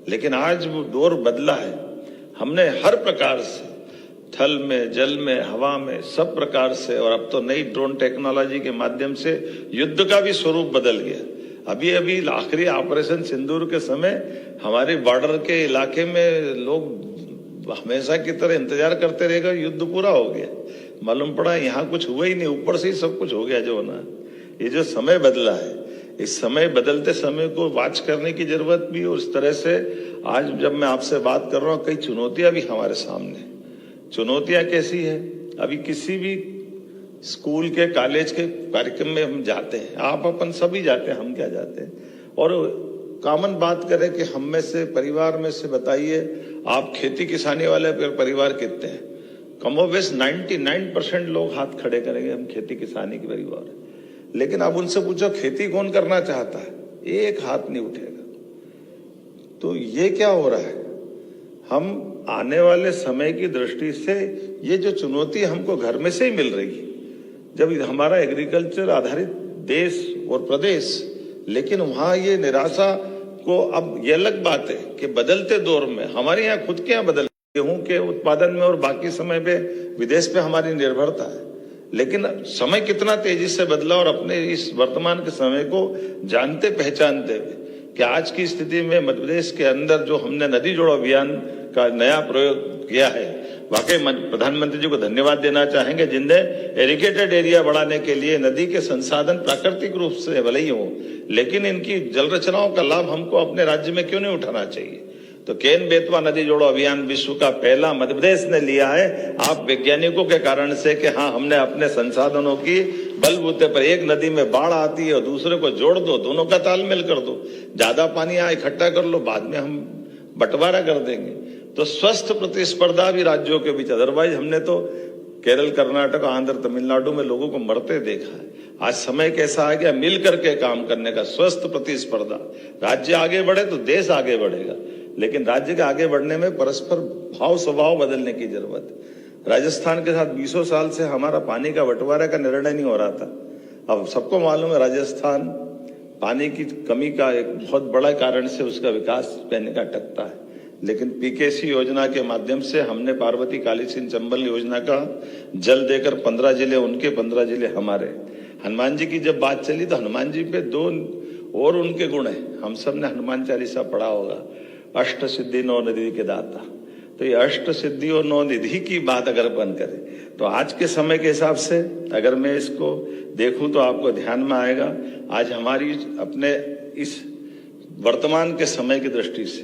Speaker 15: लेकिन आज वो दौर बदला है। हमने हर प्रकार से, थल में, जल में, हवा में, सब प्रकार से, और अब तो नई ड्रोन टेक्नोलॉजी के माध्यम से युद्ध का भी स्वरूप बदल गया। अभी आखिरी ऑपरेशन सिंदूर के समय हमारे बॉर्डर के इलाके में लोग हमेशा की तरह इंतजार करते रहेगा, युद्ध पूरा हो गया, मालूम पड़ा यहाँ कुछ हुआ ही नहीं, ऊपर से ही सब कुछ हो गया जो होना। ये जो समय बदला है, इस समय बदलते समय को वाच करने की जरूरत भी, और इस तरह से आज जब मैं आपसे बात कर रहा हूँ कई चुनौतियां भी हमारे सामने। चुनौतियां कैसी है? अभी किसी भी स्कूल के, कॉलेज के कार्यक्रम में हम जाते हैं, आप अपन सभी जाते हैं, हम क्या जाते हैं, और कॉमन बात करें कि हम में से, परिवार में से बताइए आप खेती किसानी वाले परिवार कितने हैं? कमोबेश 99% लोग हाथ खड़े करेंगे, हम खेती किसानी के परिवार। लेकिन अब उनसे पूछो खेती कौन करना चाहता है, एक हाथ नहीं उठेगा। तो ये क्या हो रहा है? हम आने वाले समय की दृष्टि से ये जो चुनौती हमको घर में से ही मिल रही है, जब हमारा एग्रीकल्चर आधारित देश और प्रदेश, लेकिन वहां ये निराशा को, अब ये अलग बात है कि बदलते दौर में हमारे यहाँ खुद के यहाँ बदल, गेहूं के उत्पादन में और बाकी समय पे विदेश पे हमारी निर्भरता है, लेकिन समय कितना तेजी से बदला। और अपने इस वर्तमान के समय को जानते पहचानते हुए कि आज की स्थिति में मध्य प्रदेश के अंदर जो हमने नदी जोड़ो अभियान का नया प्रयोग किया है, वाकई प्रधानमंत्री जी को धन्यवाद देना चाहेंगे, जिनने इरिगेटेड एरिया बढ़ाने के लिए नदी के संसाधन प्राकृतिक रूप से भले ही हो, लेकिन इनकी जल रचनाओं का लाभ हमको अपने राज्य में क्यों नहीं उठाना चाहिए। तो केन बेतवा नदी जोड़ो अभियान विश्व का पहला मध्य प्रदेश ने लिया है, आप वैज्ञानिकों के कारण से कि हाँ हमने अपने संसाधनों की बलबूते पर, एक नदी में बाढ़ आती है और दूसरे को जोड़ दो, दोनों का तालमेल कर दो, ज्यादा पानी यहाँ इकट्ठा कर लो, बाद में हम बंटवारा कर देंगे। तो स्वस्थ प्रतिस्पर्धा भी राज्यों के बीच, अदरवाइज हमने तो केरल, कर्नाटक, आंध्र, तमिलनाडु में लोगों को मरते देखा है। आज समय कैसा आ गया, मिल करके काम करने का, स्वस्थ प्रतिस्पर्धा। राज्य आगे बढ़े तो देश आगे बढ़ेगा, लेकिन राज्य के आगे बढ़ने में परस्पर भाव स्वभाव बदलने की जरूरत है। राजस्थान के साथ 20 साल से हमारा पानी का बंटवारा का निर्णय नहीं हो रहा था, अब सबको मालूम है राजस्थान पानी की कमी का एक बहुत बड़ा कारण से उसका विकास पहले का अटकता है, लेकिन पीकेसी योजना के माध्यम से हमने पार्वती काली सिंध चंबल योजना का जल देकर 15 जिले उनके 15 जिले हमारे। हनुमान जी की जब बात चली तो हनुमान जी पे 2 और उनके गुण है, हम सब ने हनुमान चालीसा पढ़ा होगा, अष्ट सिद्धि 9 निधि के दाता। तो ये अष्ट सिद्धि और 9 निधि की बात अगर अपन करें तो आज के समय के हिसाब से अगर मैं इसको देखूं तो आपको ध्यान में आएगा, आज हमारी अपने इस वर्तमान के समय की दृष्टि से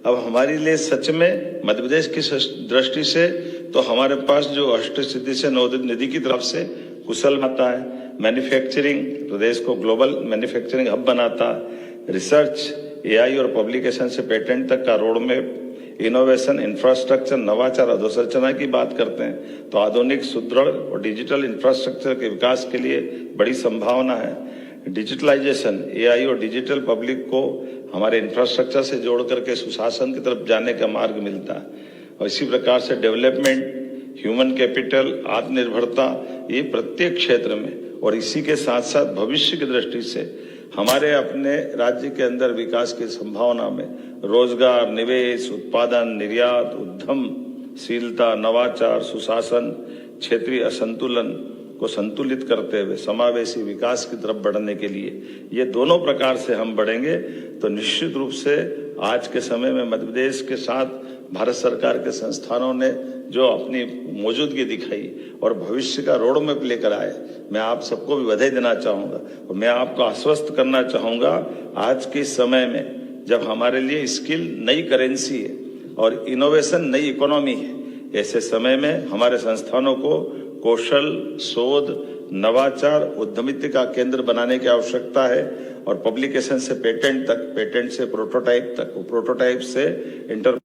Speaker 15: अब हमारे लिए सच में मध्य प्रदेश की दृष्टि से तो हमारे पास जो अष्ट सिद्धि से 9 निधि की तरफ से कुशल बनता है, मैन्युफैक्चरिंग प्रदेश को ग्लोबल मैन्युफैक्चरिंग हब बनाता है, रिसर्च एआई और पब्लिकेशन से पेटेंट तक का रोड मैप, इनोवेशन, इंफ्रास्ट्रक्चर, नवाचार, अधोसंरचना की बात करते हैं तो आधुनिक, सुदृढ़ और डिजिटल इंफ्रास्ट्रक्चर के विकास के लिए बड़ी संभावना है। डिजिटलाइजेशन, एआई और डिजिटल पब्लिक को हमारे इंफ्रास्ट्रक्चर से जोड़ करके सुशासन की तरफ जाने का मार्ग मिलता है। और इसी प्रकार से डेवलपमेंट, ह्यूमन कैपिटल, आत्मनिर्भरता, ये प्रत्येक क्षेत्र में और इसी के साथ साथ भविष्य की दृष्टि से हमारे अपने राज्य के अंदर विकास की संभावना में रोजगार, निवेश, उत्पादन, निर्यात, उद्यमशीलता, नवाचार, सुशासन, क्षेत्रीय असंतुलन को संतुलित करते हुए समावेशी विकास की तरफ बढ़ने के लिए ये दोनों प्रकार से हम बढ़ेंगे तो निश्चित रूप से आज के समय में मध्य प्रदेश के साथ भारत सरकार के संस्थानों ने जो अपनी मौजूदगी दिखाई और भविष्य का रोड मैप लेकर आए, मैं आप सबको भी बधाई देना चाहूंगा और मैं आपको आश्वस्त करना चाहूंगा आज के समय में जब हमारे लिए स्किल नई करेंसी है और इनोवेशन नई इकोनॉमी है, ऐसे समय में हमारे संस्थानों को कौशल, शोध, नवाचार, उद्यमिता का केंद्र बनाने की आवश्यकता है और पब्लिकेशन से पेटेंट तक, पेटेंट से प्रोटोटाइप तक, प्रोटोटाइप से इंटर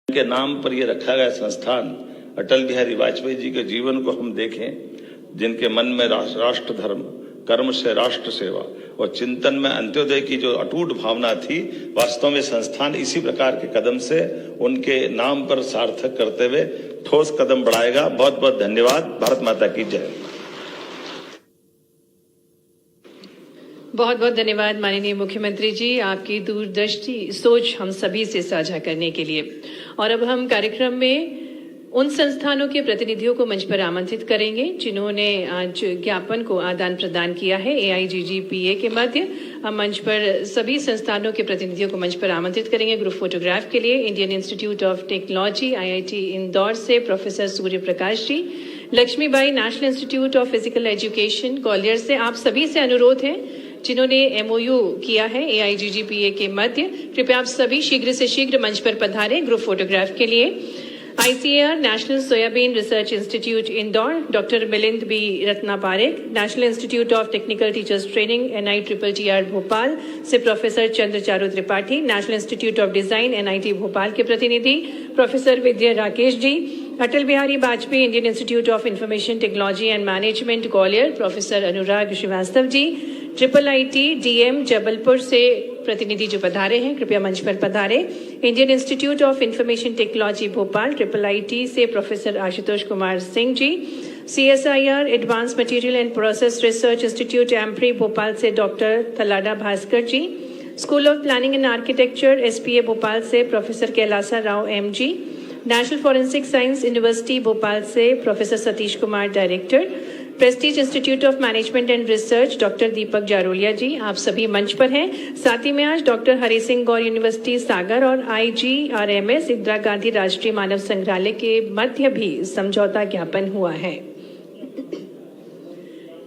Speaker 15: के नाम पर ये रखा गया संस्थान अटल बिहारी वाजपेयी जी के जीवन को हम देखें, जिनके मन में राष्ट्र धर्म, कर्म से राष्ट्र सेवा और चिंतन में अंत्योदय की जो अटूट भावना थी, वास्तव में संस्थान इसी प्रकार के कदम से उनके नाम पर सार्थक करते हुए ठोस कदम बढ़ाएगा। बहुत बहुत धन्यवाद। भारत माता की जय।
Speaker 1: बहुत बहुत धन्यवाद माननीय मुख्यमंत्री जी, आपकी दूरदृष्टि सोच हम सभी से साझा करने के लिए। और अब हम कार्यक्रम में उन संस्थानों के प्रतिनिधियों को मंच पर आमंत्रित करेंगे जिन्होंने आज ज्ञापन को आदान प्रदान किया है AIGGPA के मध्य। हम मंच पर सभी संस्थानों के प्रतिनिधियों को मंच पर आमंत्रित करेंगे ग्रुप फोटोग्राफ के लिए। Indian institute of technology IIT Indore से professor Surya Prakash ji, Laxmibai national institute of physical education Gwalior से आप सभी से अनुरोध है जिन्होंने MOU किया है AIGGPA के मध्य, कृपया आप सभी शीघ्र से शीघ्र मंच पर पधारें ग्रुप फोटोग्राफ के लिए। ICAR national soybean research institute Indore, doctor Milind B Ratna Parekh, national institute of technical teachers training NITTTR Bhopal से professor Chandra Charu Tripathi, national institute of design NIT Bhopal के प्रतिनिधि professor Vidya Rakesh ji, Atal Bihari Vajpayee Indian institute of information technology and management Gwalior professor Anurag Srivastava ji, IIIT DM Jabalpur से प्रतिनिधि जो पधारे हैं कृपया मंच पर पधारे। Indian institute of information technology Bhopal IIIT से professor Ashutosh Kumar Singh ji, CSIR advanced material and process research institute AMPRI Bhopal से doctor Thalada Bhaskar ji, school of planning and architecture SPA Bhopal से professor Kailasa Rao MG, national forensic science university Bhopal से professor Satish Kumar director, prestige institute of management and research doctor Deepak Jarolia ji, आप सभी मंच पर हैं। साथ ही में आज डॉक्टर हरि सिंह गौर यूनिवर्सिटी सागर और IGRMS इंदिरा गांधी राष्ट्रीय मानव संग्रहालय के मध्य भी समझौता ज्ञापन हुआ है।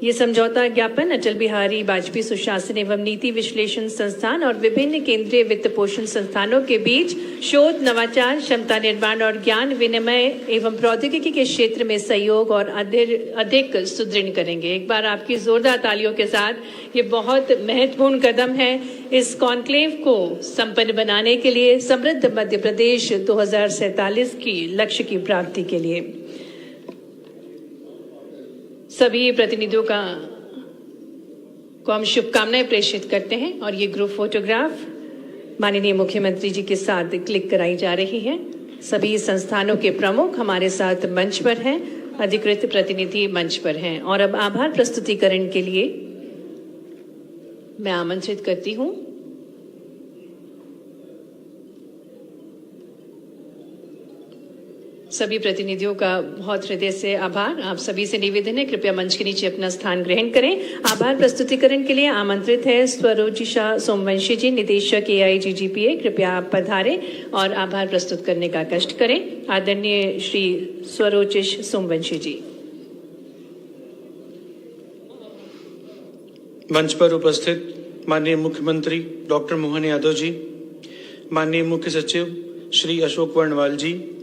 Speaker 1: ये समझौता ज्ञापन अटल बिहारी वाजपेयी सुशासन एवं नीति विश्लेषण संस्थान और विभिन्न केंद्रीय वित्त पोषण संस्थानों के बीच शोध, नवाचार, क्षमता निर्माण और ज्ञान विनिमय एवं प्रौद्योगिकी के क्षेत्र में सहयोग और अधिक सुदृढ़ करेंगे। एक बार आपकी जोरदार तालियों के साथ ये बहुत महत्वपूर्ण कदम है इस कॉन्क्लेव को संपन्न बनाने के लिए, समृद्ध मध्य प्रदेश 2047 की लक्ष्य की प्राप्ति के लिए। सभी प्रतिनिधियों को हम शुभकामनाएं प्रेषित करते हैं और ये ग्रुप फोटोग्राफ माननीय मुख्यमंत्री जी के साथ क्लिक कराई जा रही है। सभी संस्थानों के प्रमुख हमारे साथ मंच पर हैं, अधिकृत प्रतिनिधि मंच पर हैं और अब आभार प्रस्तुतिकरण के लिए मैं आमंत्रित करती हूं सभी प्रतिनिधियों का बहुत हृदय से आभार। आप सभी से निवेदन है कृपया मंच के नीचे अपना स्थान ग्रहण करें। आभार प्रस्तुतिकरण के लिए आमंत्रित है स्वरोचिषा सोमवंशी जी, निदेशक AIGGPA, कृपया आप पधारें और आभार प्रस्तुत करने का कष्ट करें। आदरणीय श्री स्वरोचिष सोमवंशी जी।
Speaker 16: मंच पर उपस्थित माननीय मुख्यमंत्री डॉक्टर मोहन यादव जी, माननीय मुख्य सचिव श्री अशोक वर्णवाल जी,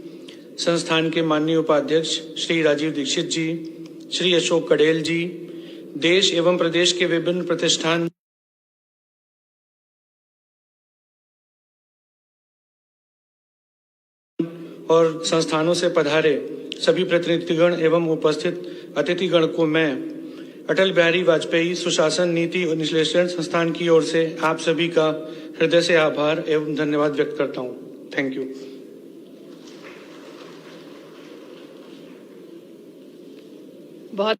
Speaker 16: संस्थान के माननीय उपाध्यक्ष श्री राजीव दीक्षित जी, श्री अशोक कड़ेल जी, देश एवं प्रदेश के विभिन्न प्रतिष्ठान और संस्थानों से पधारे सभी प्रतिनिधिगण एवं उपस्थित अतिथिगण को मैं अटल बिहारी वाजपेयी सुशासन नीति और विश्लेषण संस्थान की ओर से आप सभी का हृदय से आभार एवं धन्यवाद व्यक्त करता हूं। Thank you.
Speaker 1: बहुत